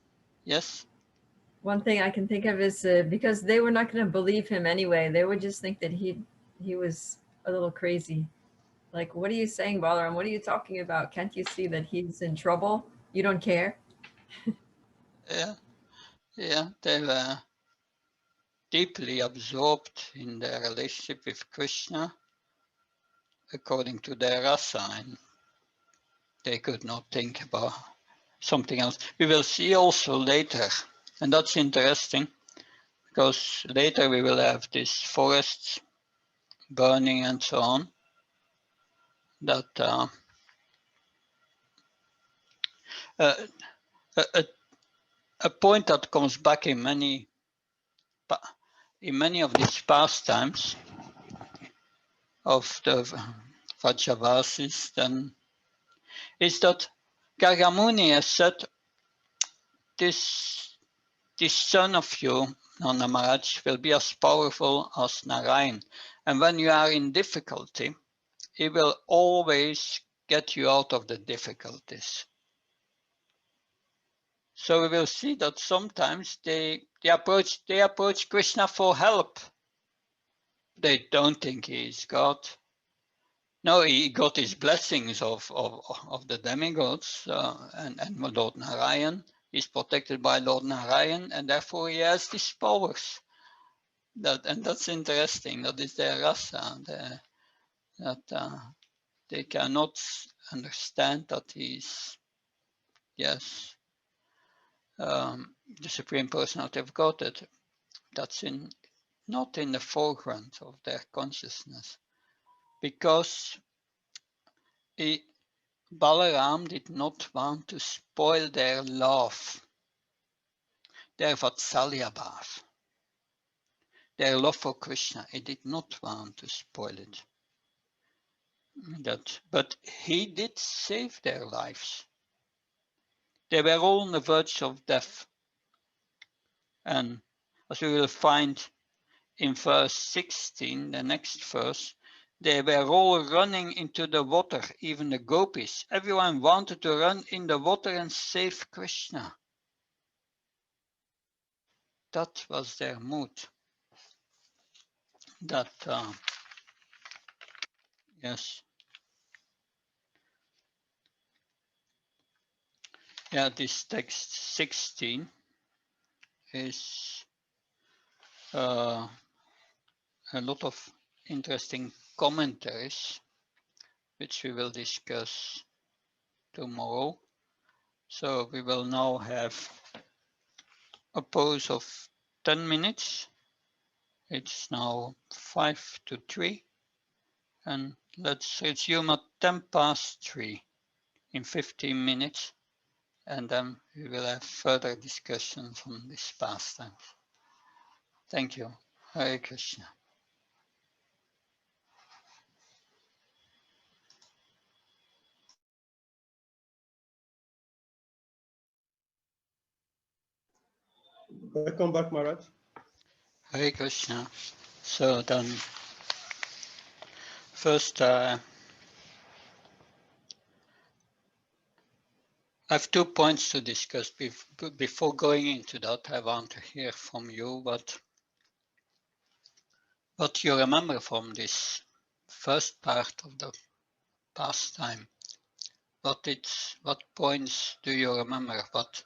Yes. One thing I can think of is because they were not going to believe him anyway. They would just think that he was a little crazy. Like, what are you saying, Balaram? What are you talking about? Can't you see that he's in trouble? You don't care? Yeah, they were deeply absorbed in their relationship with Krishna according to their rasa, and they could not think about something else. We will see also later, and that's interesting, because later we will have these forests burning and so on, that a point that comes back in many of these pastimes of the Vrajavasis then is that Gargamuni has said, this son of you, Nanda Maharaj, will be as powerful as Narayan. And when you are in difficulty, he will always get you out of the difficulties. So we will see that sometimes they approach Krishna for help. They don't think he is God. No, he got his blessings of the demigods and Lord Narayan. He's protected by Lord Narayan, and therefore he has these powers. And that's interesting. That is their rasa. That they cannot understand that he's, yes, the Supreme Personality of Godhead. That's not in the foreground of their consciousness, because Balaram did not want to spoil their love, their Vatsalya bhav, their love for Krishna. He did not want to spoil it. But he did save their lives. They were all on the verge of death. And as we will find in verse 16, the next verse, they were all running into the water, even the gopis. Everyone wanted to run in the water and save Krishna. That was their mood. That, yes. Yeah, this text 16 is a lot of interesting commentaries which we will discuss tomorrow. So we will now have a pause of 10 minutes. It's now 5 to 3. And let's resume at 10 past 3 in 15 minutes. And then we will have further discussions on this pastime. Thank you. Hare Krishna. Welcome back, Maharaj. Hare Krishna. So then, first, I have 2 points to discuss. Before going into that, I want to hear from you what you remember from this first part of the pastime. What points do you remember? What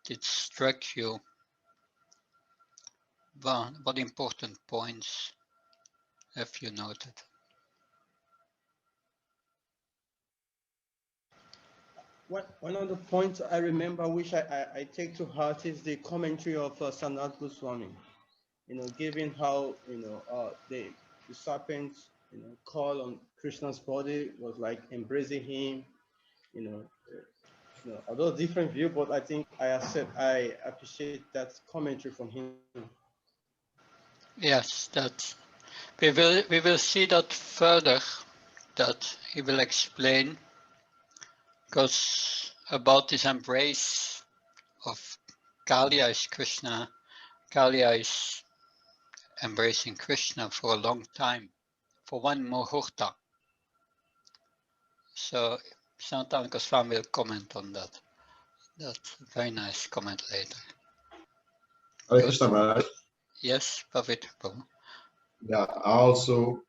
did struck you? What important points have you noted? One of the points I remember, which I take to heart, is the commentary of Sanat Goswami. Given how the serpent call on Krishna's body was like embracing him. Although different view, but I think I appreciate that commentary from him. Yes, that we will see that further. That he will explain, because about this embrace of Kaliya is Krishna. Kaliya is embracing Krishna for a long time, for one muhurta. So Sanatana Goswami will comment on that. That's a very nice comment later. Hare Krishna Maharaj. Yes, Pavitra Prabhu. Yeah, I also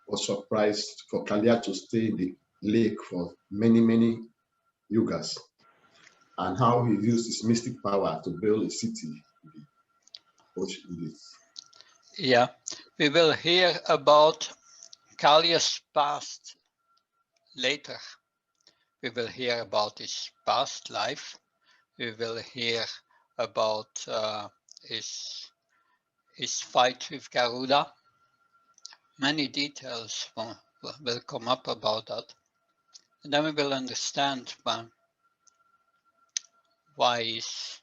was surprised for Kaliya to stay in the lake for many, many yugas, and how he used his mystic power to build a city in the ocean. Yeah, we will hear about Kaliya's past later. We will hear about his past life. We will hear about his fight with Garuda. Many details will come up about that. And then we will understand why he's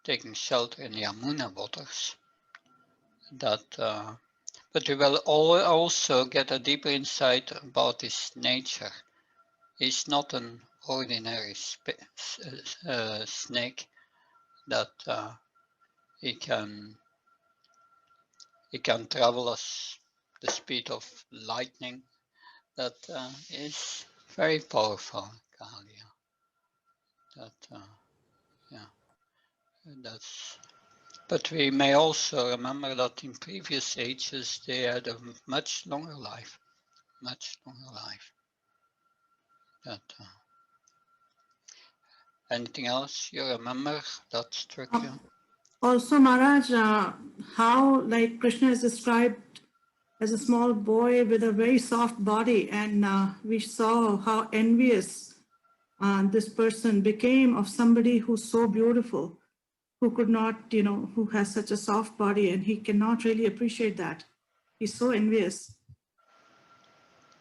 taking shelter in the Yamuna waters. But we will also get a deeper insight about his nature. He's not an ordinary snake that he can travel at the speed of lightning. That is very powerful, Kaliya. But we may also remember that in previous ages they had a much longer life. Anything else you remember that struck you? Also, Maharaj, how like Krishna is described as a small boy with a very soft body, and we saw how envious this person became of somebody who's so beautiful, who could not, who has such a soft body, and he cannot really appreciate that. He's so envious.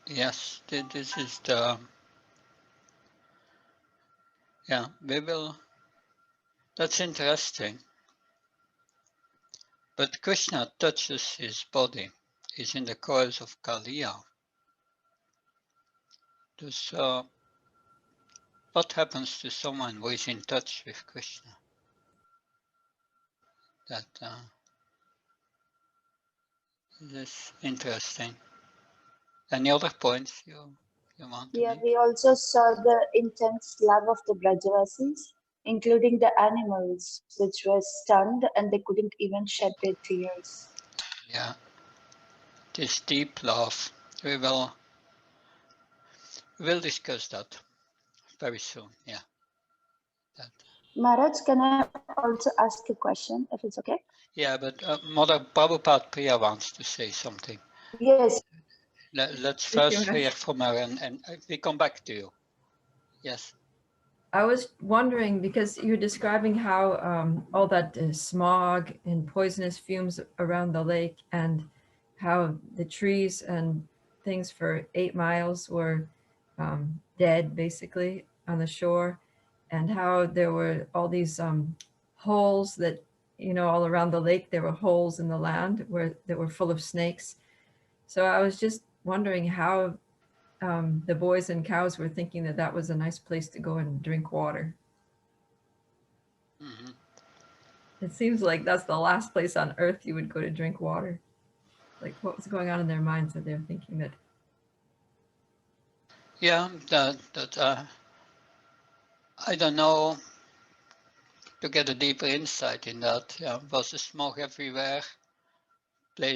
Yes, this is that's interesting. But Krishna touches his body. He's in the coils of Kaliya. So what happens to someone who is in touch with Krishna? That is interesting. Any other points you want to make? We also saw the intense love of the Brajavasis, including the animals, which were stunned and they couldn't even shed their tears. Yeah, this deep love. We will discuss that very soon. Yeah. Maharaj, can I also ask a question, if it's okay? Yeah, but Mother Prabhupada Priya wants to say something. Yes. Let's Thank you, first Maharaj. hear from her and we come back to you. Yes. I was wondering because you're describing how all that smog and poisonous fumes around the lake, and how the trees and things for 8 miles were dead basically on the shore, and how there were all these holes that, you know, all around the lake, there were holes in the land where that were full of snakes. So I was just wondering how the boys and cows were thinking that that was a nice place to go and drink water. Mm-hmm. It seems like that's the last place on earth you would go to drink water. Like, what was going on in their minds that they're thinking that? Yeah, I don't know, to get a deeper insight in that. Yeah, was the smoke everywhere?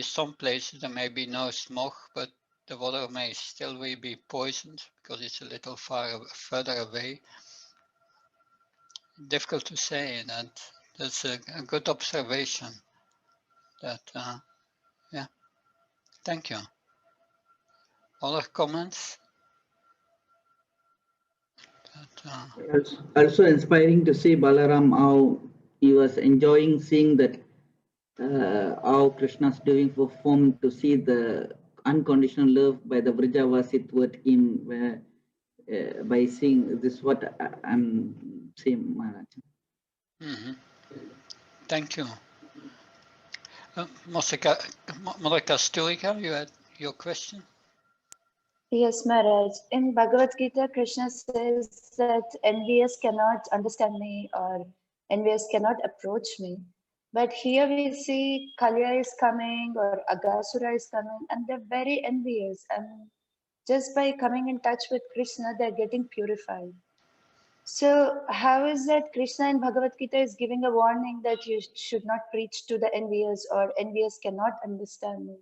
Some places there may be no smoke, but the water may still be poisoned because it's a little further away. Difficult to say, and that's a good observation. That yeah, thank you. Other comments? Also inspiring to see Balaram how he was enjoying seeing that how Krishna's doing for form, to see the unconditional love by the Vrajavasi toward him, where by seeing this, what I'm saying, Maharaj. Mm-hmm. Thank you. Mother Kasturica, you had your question? Yes, Maharaj. In Bhagavad Gita, Krishna says that envious cannot understand me or envious cannot approach me. But here we see Kalya is coming or Agasura is coming, and they're very envious. And just by coming in touch with Krishna, they're getting purified. So how is that Krishna in Bhagavad Gita is giving a warning that you should not preach to the envious, or envious cannot understand me?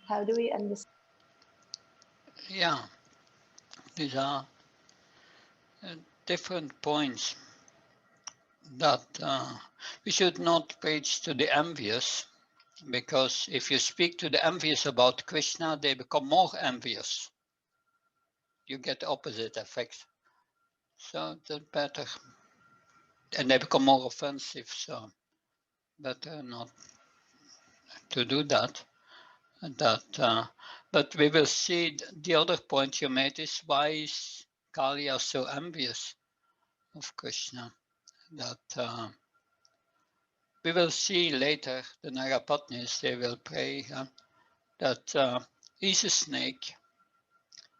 How do we understand? Yeah, these are different points that we should not preach to the envious, because if you speak to the envious about Krishna, they become more envious. You get the opposite effect. So that's better. And they become more offensive, so better not to do that. But we will see the other point you made is, why is Kaliya so envious of Krishna? That we will see later, the Narapatnis, they will pray that he's a snake,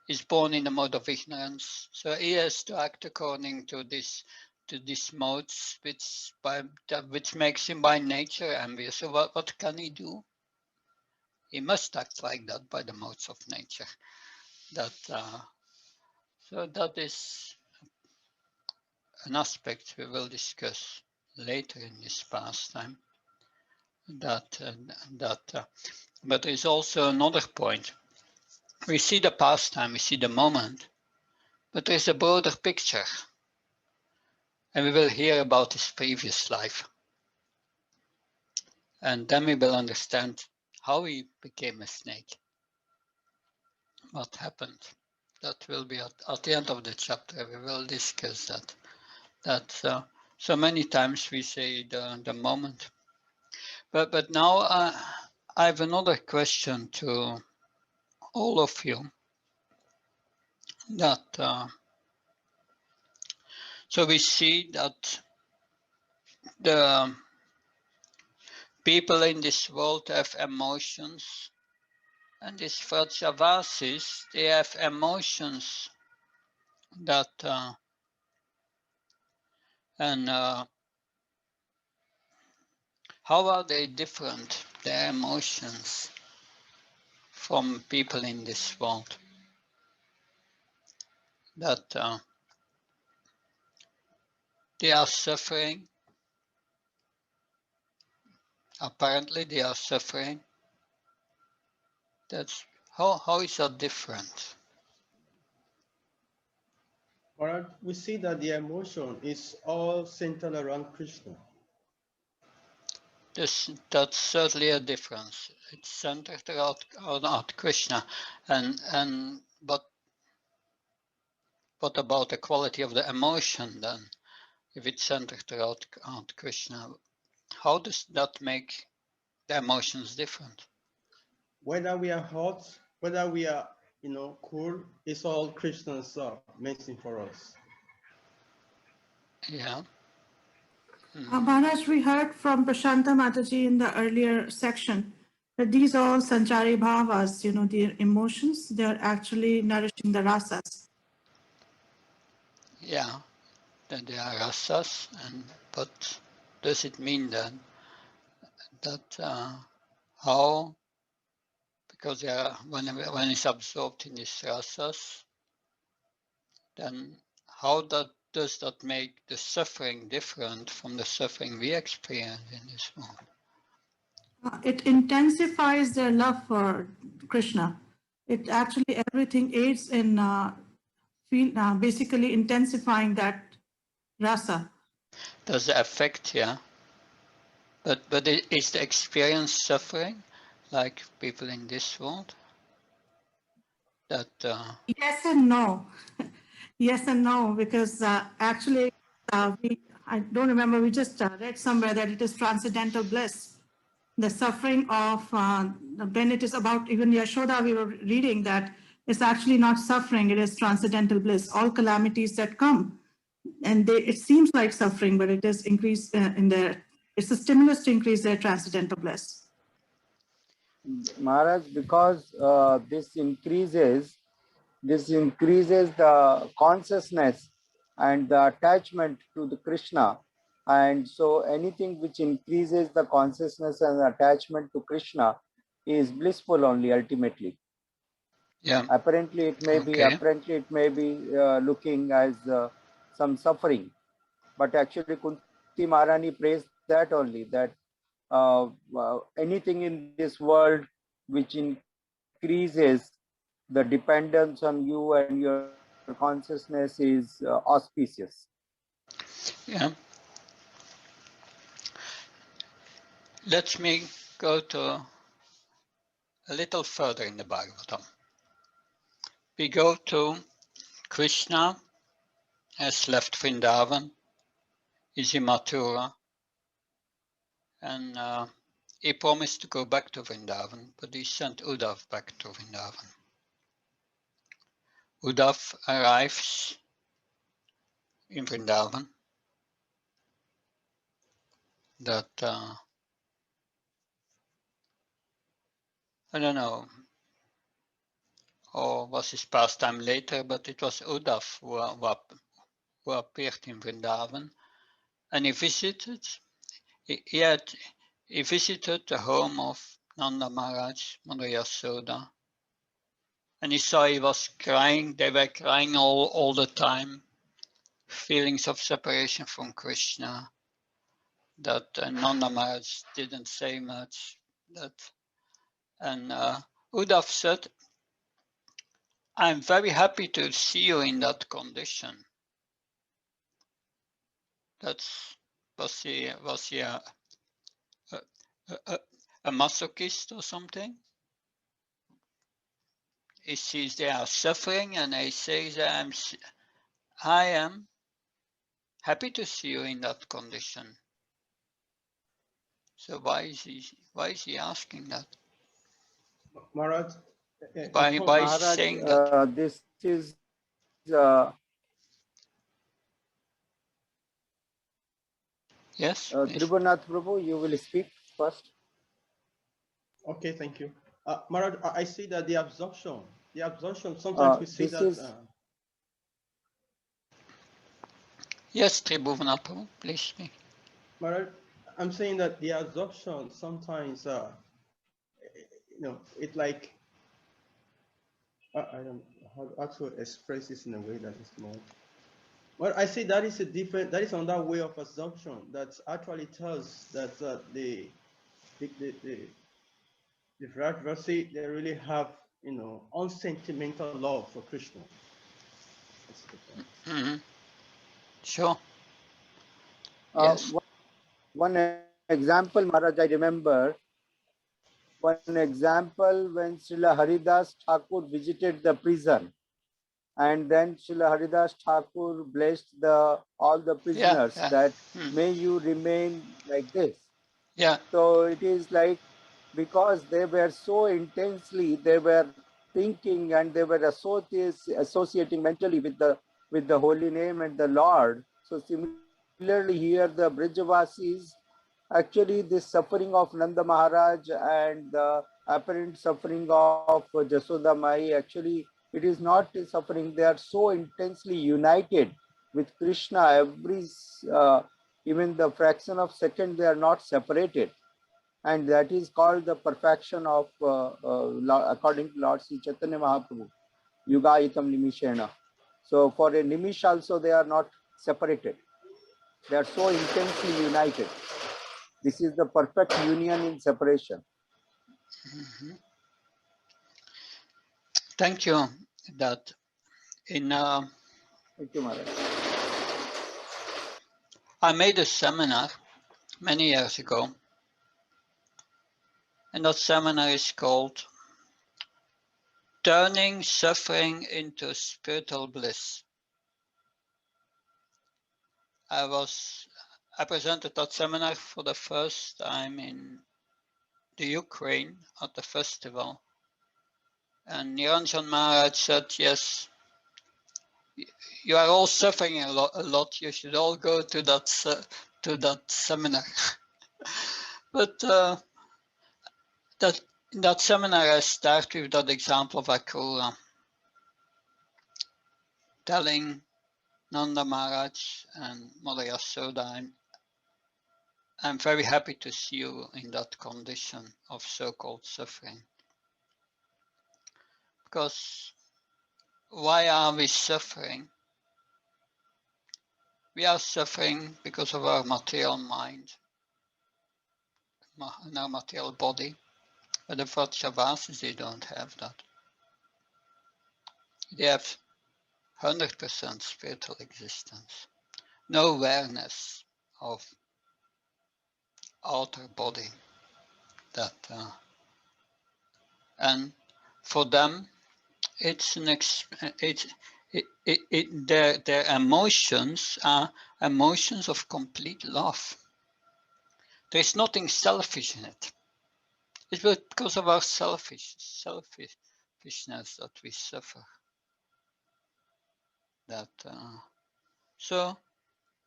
is born in the mode of ignorance, so he has to act according to these modes, which makes him by nature envious. So what can he do? He must act like that by the modes of nature. So that is an aspect we will discuss later in this pastime. But there is also another point. We see the pastime, we see the moment, but there is a broader picture. And we will hear about his previous life. And then we will understand how he became a snake. What happened. That will be at the end of the chapter. We will discuss that. So many times we say the moment. But now I have another question to all of you. So we see that the people in this world have emotions, and these Vrajavasis, they have emotions that how are they different, their emotions, from people in this world? That they are suffering. Apparently they are suffering. That's how is that different? Maharaj, we see that the emotion is all centered around Krishna. that's certainly a difference. It's centered around Krishna, but what about the quality of the emotion then? If it's centered around Krishna, how does that make the emotions different? Whether we are hot, whether we are, cool, it's all Krishna's messing for us. Yeah. Maharaj, we heard from Prashanta Mataji in the earlier section that these are all sanchari bhavas, the emotions, they're actually nourishing the rasas. Yeah, that they are rasas, but does it mean then that how, because they are, when it's absorbed in these rasas, then how does that make the suffering different from the suffering we experience in this world? It intensifies their love for Krishna. It actually, everything aids in basically intensifying that rasa. Does the affect, yeah? But is the experience suffering like people in this world? That Yes and no. Yes and no, because actually, I don't remember, we just read somewhere that it is transcendental bliss. The suffering of, when it is about, even Yashoda, we were reading that it's actually not suffering, it is transcendental bliss. All calamities that come, and it seems like suffering, but it is increased in their, it's a stimulus to increase their transcendental bliss. Maharaj, because this increases the consciousness and the attachment to the Krishna. And so anything which increases the consciousness and attachment to Krishna is blissful only ultimately. yeah. Apparently it may be looking as some suffering, but actually Kunti Maharani praised that only, that anything in this world which increases the dependence on you and your consciousness is auspicious. Yeah. Let me go to a little further in the Bhagavatam. We go to Krishna has left Vrindavan, is in Mathura, and he promised to go back to Vrindavan, but he sent Uddhav back to Vrindavan. Uddhav arrives in Vrindavan. That I don't know, or was his pastime later, but it was Uddhav who appeared in Vrindavan, and he visited. He visited the home of Nanda Maharaj, Mother Yasoda, and he saw he was crying. They were crying all the time, feelings of separation from Krishna. That Nanda Maharaj didn't say much. And Uddhav said, "I'm very happy to see you in that condition." Was he a masochist or something? He sees they are suffering and he says, I am happy to see you in that condition. So why is he asking that? Maharaj, Why is Maharaj, he saying that? This is Yes, Tribhunath Prabhu, you will speak first. Okay, thank you. Maharaj, I see that the absorption, sometimes we see that. Yes, Tribhunath Prabhu, please speak. Maharaj, I'm saying that the absorption sometimes, it like, I don't know how to express this in a way that is more. Well, I see that is another way of assumption that actually tells that the Virat-Vasi, they really have, unsentimental love for Krishna. That's the point. Mm-hmm. Sure. Yes. One example, Maharaj, I remember one example when Srila Haridas Thakur visited the prison, and then Srila Haridas Thakur blessed all the prisoners that may you remain like this. Yeah. So it is like, because they were so intensely, they were thinking and they were associating mentally with the holy name and the Lord. So similarly here, the Brijavasis, actually this suffering of Nanda Maharaj and the apparent suffering of Jasoda Mai, actually it is not suffering. They are so intensely united with Krishna. Even the fraction of second, they are not separated. And that is called the perfection of, according to Lord Sri Chaitanya Mahaprabhu, Yugayitam Nimishena. So for a Nimish also, they are not separated. They are so intensely united. This is the perfect union in separation. Thank you. That in Thank you, Maharaj. I made a seminar many years ago, and that seminar is called Turning Suffering into Spiritual Bliss. I presented that seminar for the first time in the Ukraine at the festival, and Niranjan Maharaj said, yes, you are all suffering a lot. You should all go to that seminar. But in that seminar, I start with that example of Akrura, telling Nanda Maharaj and Mother Yasoda, I'm very happy to see you in that condition of so-called suffering. Because why are we suffering? We are suffering because of our material mind and our material body. But the Vrajavasis, they don't have that. They have 100% spiritual existence. No awareness of outer body. And for them, it's their emotions are emotions of complete love. There is nothing selfish in it. It's because of our selfishness that we suffer. So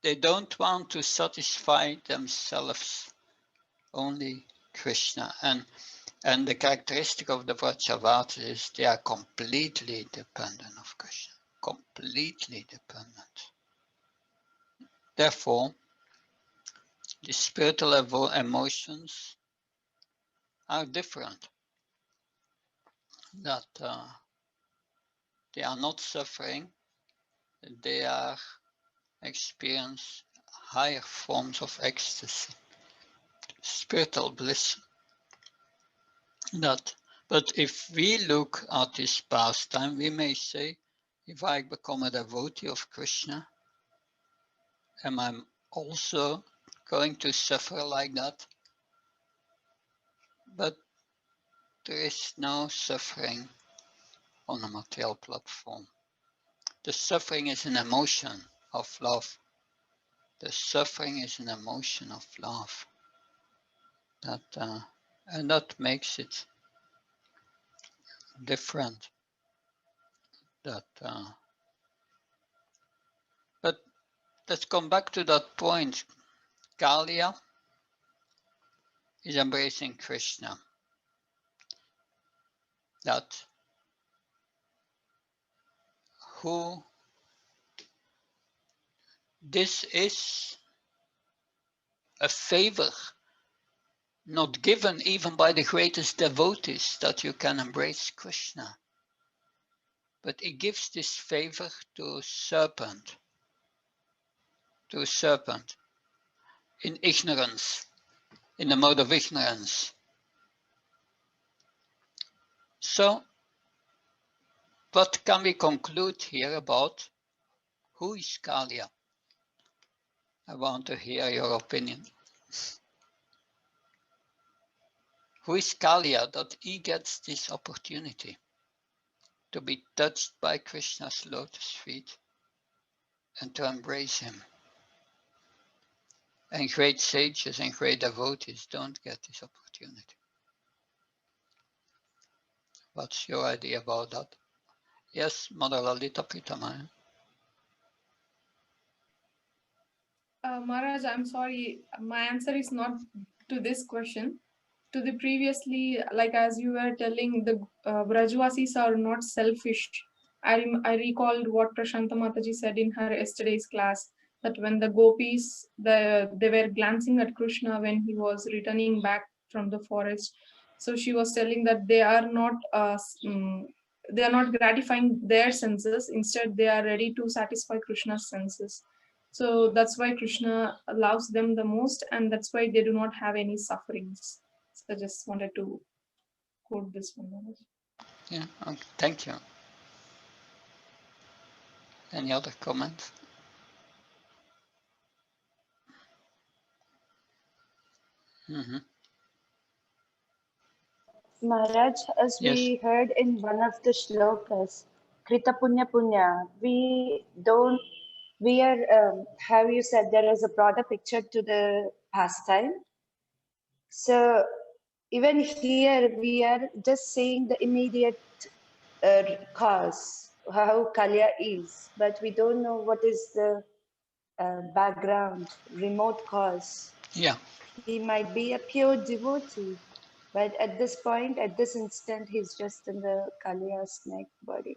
they don't want to satisfy themselves, only Krishna. And the characteristic of the Vrajavasis is they are completely dependent of Krishna. Completely dependent. Therefore, the spiritual emotions are different. That they are not suffering, they are experience higher forms of ecstasy, spiritual bliss. But if we look at this pastime, we may say, if I become a devotee of Krishna, am I also going to suffer like that? But there is no suffering on a material platform. The suffering is an emotion of love. The suffering is an emotion of love. And that makes it different. But let's come back to that point. Kalia is embracing Krishna. That who this is a favor not given even by the greatest devotees that you can embrace Krishna. But he gives this favor to a serpent in ignorance, in the mode of ignorance. So, what can we conclude here about who is Kalia? I want to hear your opinion. who is Kaliya, that he gets this opportunity to be touched by Krishna's lotus feet and to embrace him. And great sages and great devotees don't get this opportunity. What's your idea about that? Yes, Mother Lalita Pitama. Maharaj, I'm sorry, my answer is not to this question. To the previously, like as you were telling, the Brajvasis are not selfish. I recalled what Prashanta Mataji said in her yesterday's class, that when the gopis, they were glancing at Krishna when he was returning back from the forest. So she was telling that they are not gratifying their senses. Instead, they are ready to satisfy Krishna's senses. So that's why Krishna loves them the most, and that's why they do not have any sufferings. So I just wanted to quote this one. Yeah, okay, thank you. Any other comments? Maharaj, as Yes. we heard in one of the shlokas, Krita Punya Punya, we are, how you said, there is a broader picture to the pastime. So even here, we are just seeing the immediate cause, how Kalya is, but we don't know what is the background, remote cause. Yeah. He might be a pure devotee, but at this point, at this instant, he's just in the Kalya snake body.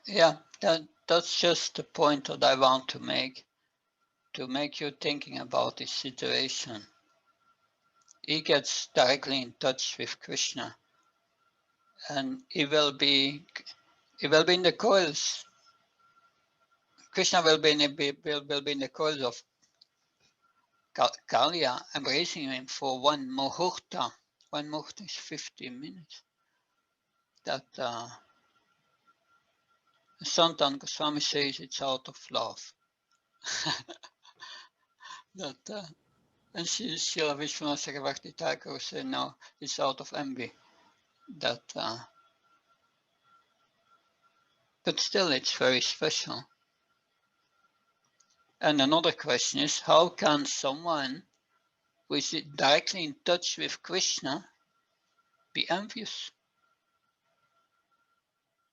Yeah, that's just the point that I want to make you thinking about this situation. He gets directly in touch with Krishna, and he will be in the coils. Krishna will be in the coils of Kalya, embracing him for one muhurta. One muhurta is 15 minutes. That Santan Goswami says it's out of love. That and Srila Vishwanath Chakravarti Thakur said no, it's out of envy. That but still it's very special. And another question is, how can someone who is directly in touch with Krishna be envious?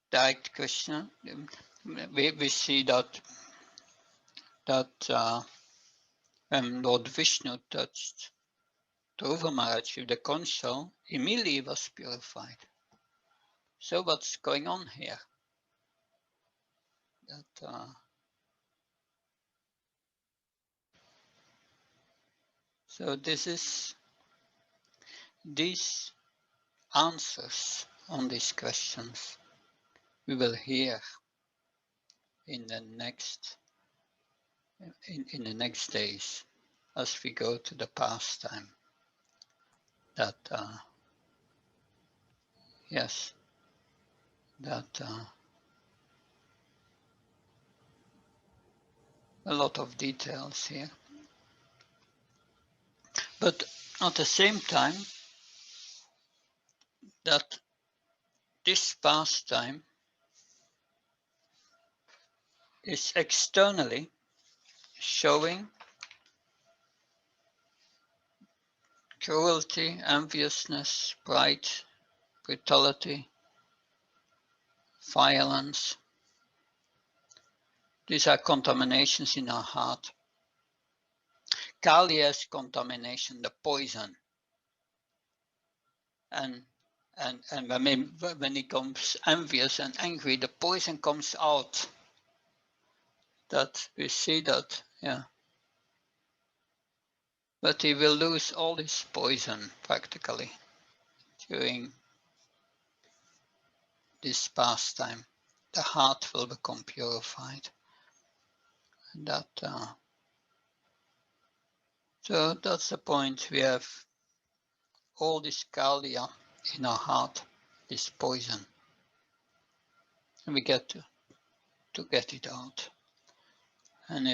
Direct Krishna, we see that when Lord Vishnu touched Dhruva Maharaj with the conch shell, immediately he was purified. So what's going on here? That so these answers on these questions we will hear in the next days as we go to the pastime. That yes, that a lot of details here, but at the same time that this pastime is externally showing cruelty, enviousness, pride, brutality, violence. These are contaminations in our heart. Kali is contamination, the poison. And when he comes envious and angry, the poison comes out. That we see that, yeah. But he will lose all his poison practically during this pastime. The heart will become purified. And that so that's the point. We have all this Kaliya in our heart, this poison, and we get to get it out. And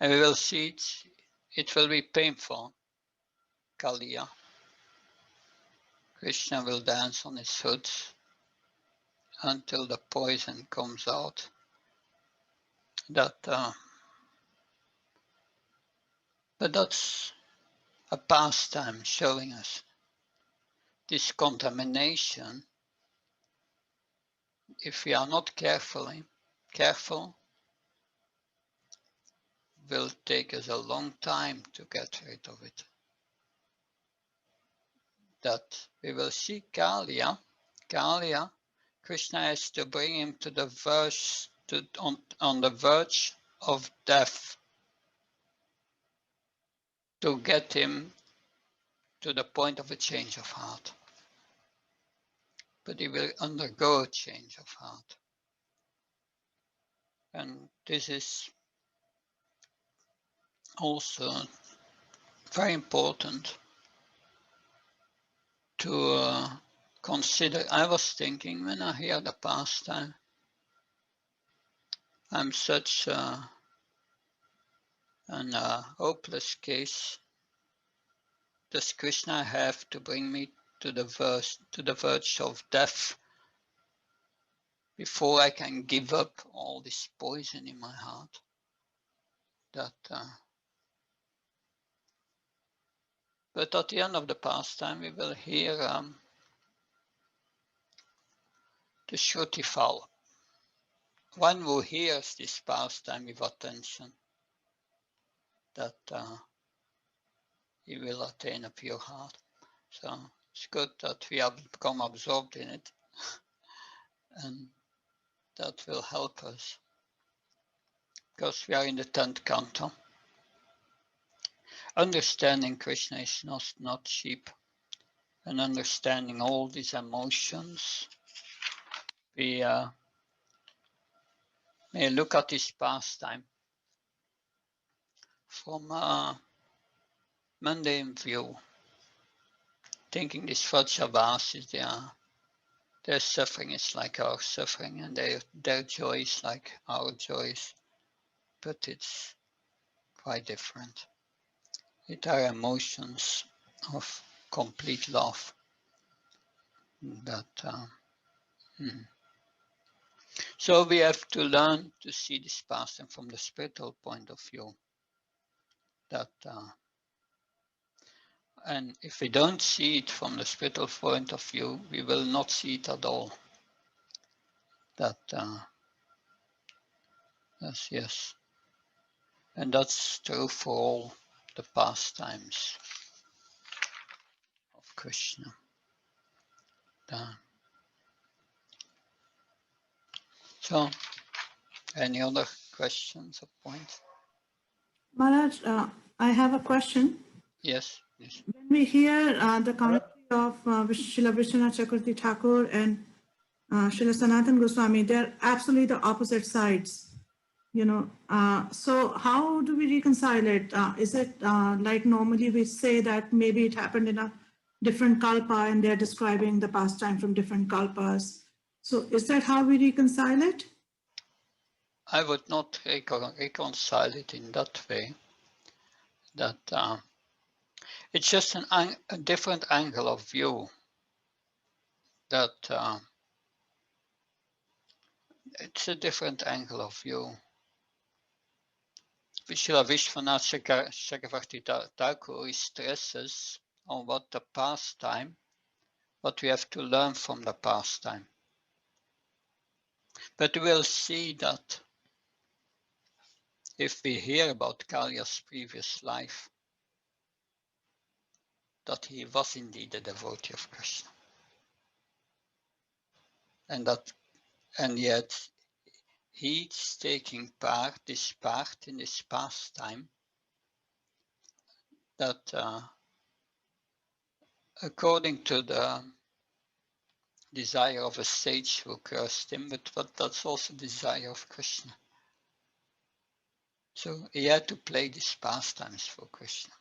we will see it will be painful, Kaliya, Krishna will dance on his foot until the poison comes out. But that's a pastime showing us this contamination. If we are not careful, will take us a long time to get rid of it. That we will see Kaliya, Krishna has to bring him to the verge, on the verge of death, to get him to the point of a change of heart. But he will undergo a change of heart. And this is also very important to consider. I was thinking when I hear the pastime, I'm such an hopeless case. Does Krishna have to bring me to the verge of death before I can give up all this poison in my heart? But at the end of the pastime, we will hear the Shrutifal. One who hears this pastime with attention, that he will attain a pure heart. So it's good that we have become absorbed in it, and that will help us, because we are in the 10th canto. Understanding Krishna is not cheap, and understanding all these emotions. We may look at this pastime from a mundane view, thinking these Vrajavasis, their suffering is like our suffering, and their joy is like our joys, but it's quite different. It are emotions of complete love that So we have to learn to see this pastime from the spiritual point of view. That and if we don't see it from the spiritual point of view, we will not see it at all. That yes, and that's true for all the pastimes of Krishna. So, any other questions or points? Maharaj, I have a question. Yes, yes. When we hear the commentary of Srila Vishwanath Chakravarti Thakur and Srila Sanatan Goswami, they're absolutely the opposite sides. So how do we reconcile it? Is it like normally we say that maybe it happened in a different kalpa and they're describing the pastime from different kalpas? So is that how we reconcile it? I would not reconcile it in that way. That it's just a different angle of view. That it's a different angle of view. Srila Vishwanath Chakravarti Thakur stresses on what the pastime, what we have to learn from the pastime. But we'll see that if we hear about Kaliya's previous life, that he was indeed a devotee of Krishna. And yet he's taking this part in this pastime that according to the desire of a sage who cursed him, but that's also the desire of Krishna. So he had to play these pastimes for Krishna.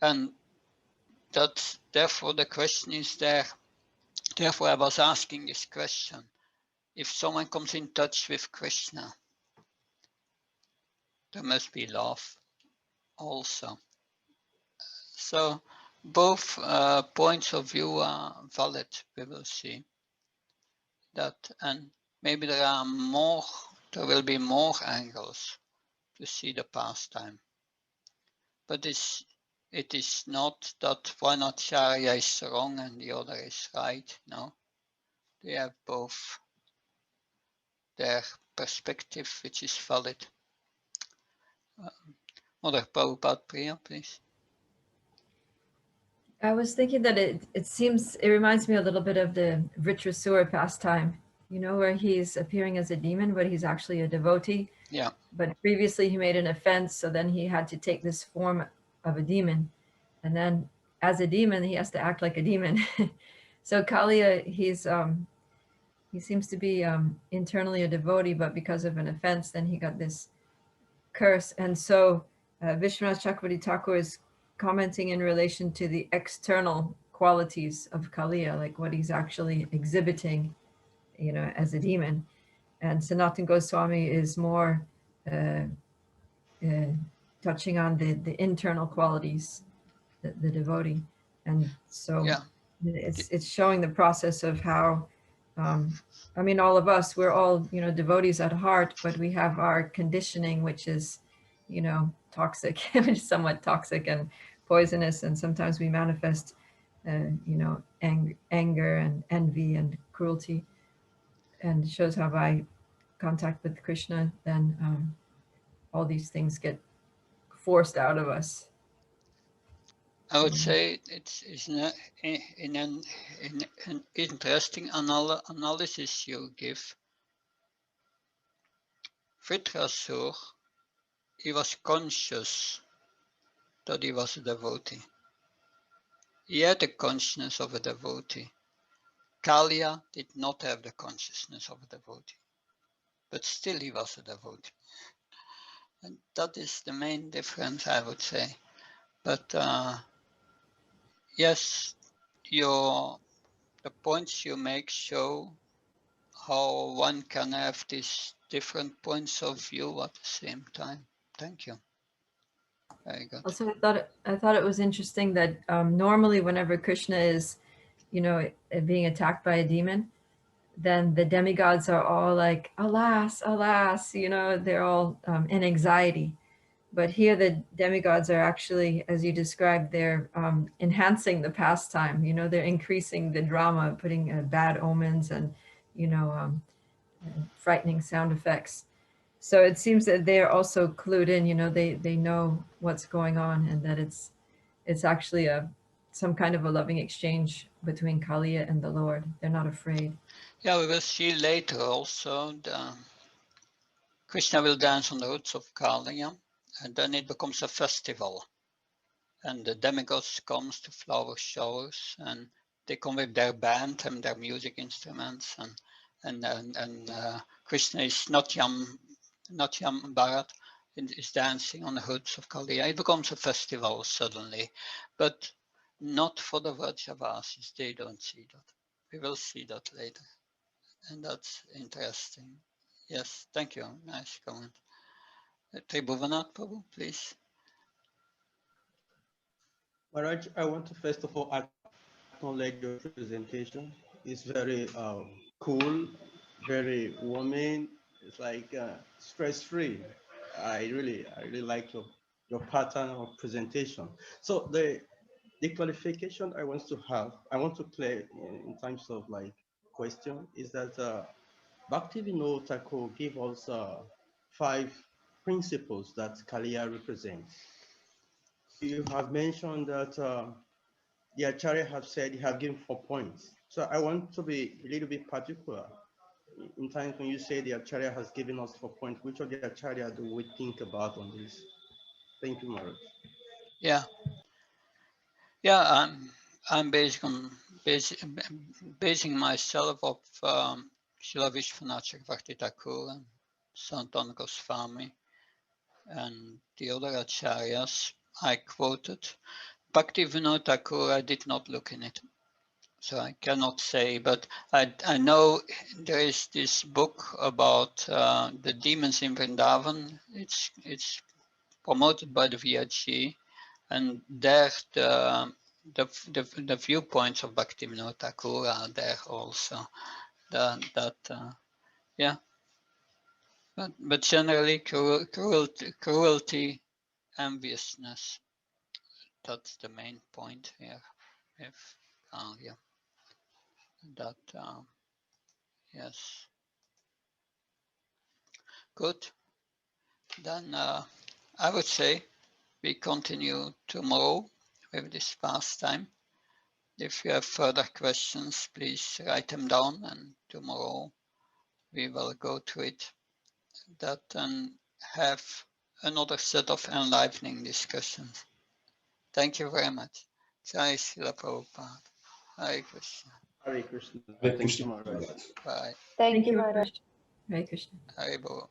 And that therefore the question is there. Therefore I was asking this question. If someone comes in touch with Krishna, there must be love also. So both points of view are valid. We will see that, and maybe there will be more angles to see the pastime. But it is not that one acharya is wrong and the other is right. No, they have both their perspective, which is valid. Mother Prabhupada Priya, please. I was thinking that it reminds me a little bit of the Vritrasura pastime, you know, where he's appearing as a demon, but he's actually a devotee. Yeah. But previously he made an offense, so then he had to take this form of a demon. And then as a demon, he has to act like a demon. So Kaliya, he seems to be internally a devotee, but because of an offense, then he got this curse. And so Vishwanath Chakravarti Thakur is commenting in relation to the external qualities of Kaliya, like what he's actually exhibiting, you know, as a demon. And Sanatana Goswami is more touching on the internal qualities, the devotee. And so yeah. it's showing the process of how, I mean, all of us, we're all, you know, devotees at heart, but we have our conditioning, which is, you know, toxic, which is somewhat toxic and poisonous. And sometimes we manifest, you know, anger and envy and cruelty. And it shows how by contact with Krishna, then all these things get forced out of us. I would say it's in an interesting analysis you give. Vritrasur, he was conscious that he was a devotee. He had the consciousness of a devotee. Kaliya did not have the consciousness of a devotee, but still he was a devotee. And that is the main difference, I would say. But yes, the points you make show how one can have these different points of view at the same time. Thank you. Very good. Also, I thought it was interesting that normally whenever Krishna is, you know, being attacked by a demon, then the demigods are all like, alas, alas, you know, they're all in anxiety. But here the demigods are actually, as you described, they're enhancing the pastime, you know, they're increasing the drama, putting bad omens and, you know, frightening sound effects. So it seems that they're also clued in, you know, they know what's going on and that it's actually some kind of a loving exchange between Kaliya and the Lord. They're not afraid. Yeah, we will see later also Krishna will dance on the hoods of Kaliya, and then it becomes a festival. And the demigods comes to flower showers, and they come with their band and their music instruments, and Krishna is Natyam Bharat is dancing on the hoods of Kaliya. It becomes a festival suddenly, but not for the Vrajavasis. They don't see that. We will see that later, and that's interesting. Yes, thank you. Nice comment. Tribhuvanath Prabhu, please. Maharaj, I want to first of all acknowledge your presentation. It's very cool, very warming. It's like stress-free. I really like your pattern of presentation. So the qualification I want to clear in terms of like question is that Bhaktivinoda Thakur gave us 5 principles that Kaliya represents. You have mentioned that the Acharya have said you have given 4 points. So I want to be a little bit particular. In times when you say the Acharya has given us 4 points, which of the Acharya do we think about on this? Thank you, Maharaj. Yeah, I'm basing myself of Srila Vishwanath Chakravarti Thakur and Sanatana Goswami and the other acharyas I quoted. Bhaktivinoda Thakur, I did not look in it, so I cannot say, but I know there is this book about the demons in Vrindavan. It's promoted by the VIG, And there the viewpoints of Bhaktivinoda Thakur are there also. Yeah, but generally cruelty, enviousness, that's the main point here. If yeah, that yes, good. Then I would say we continue tomorrow with this pastime. If you have further questions, please write them down, and tomorrow we will go through it. That and have another set of enlivening discussions. Thank you very much. Jai Srila Prabhupada. Hare Krishna. Hare Krishna. Hare Thank you, Krishna. Maharaj. Bye. Thank you, Hare Maharaj. Krishna. Hare Krishna. Hare Bol.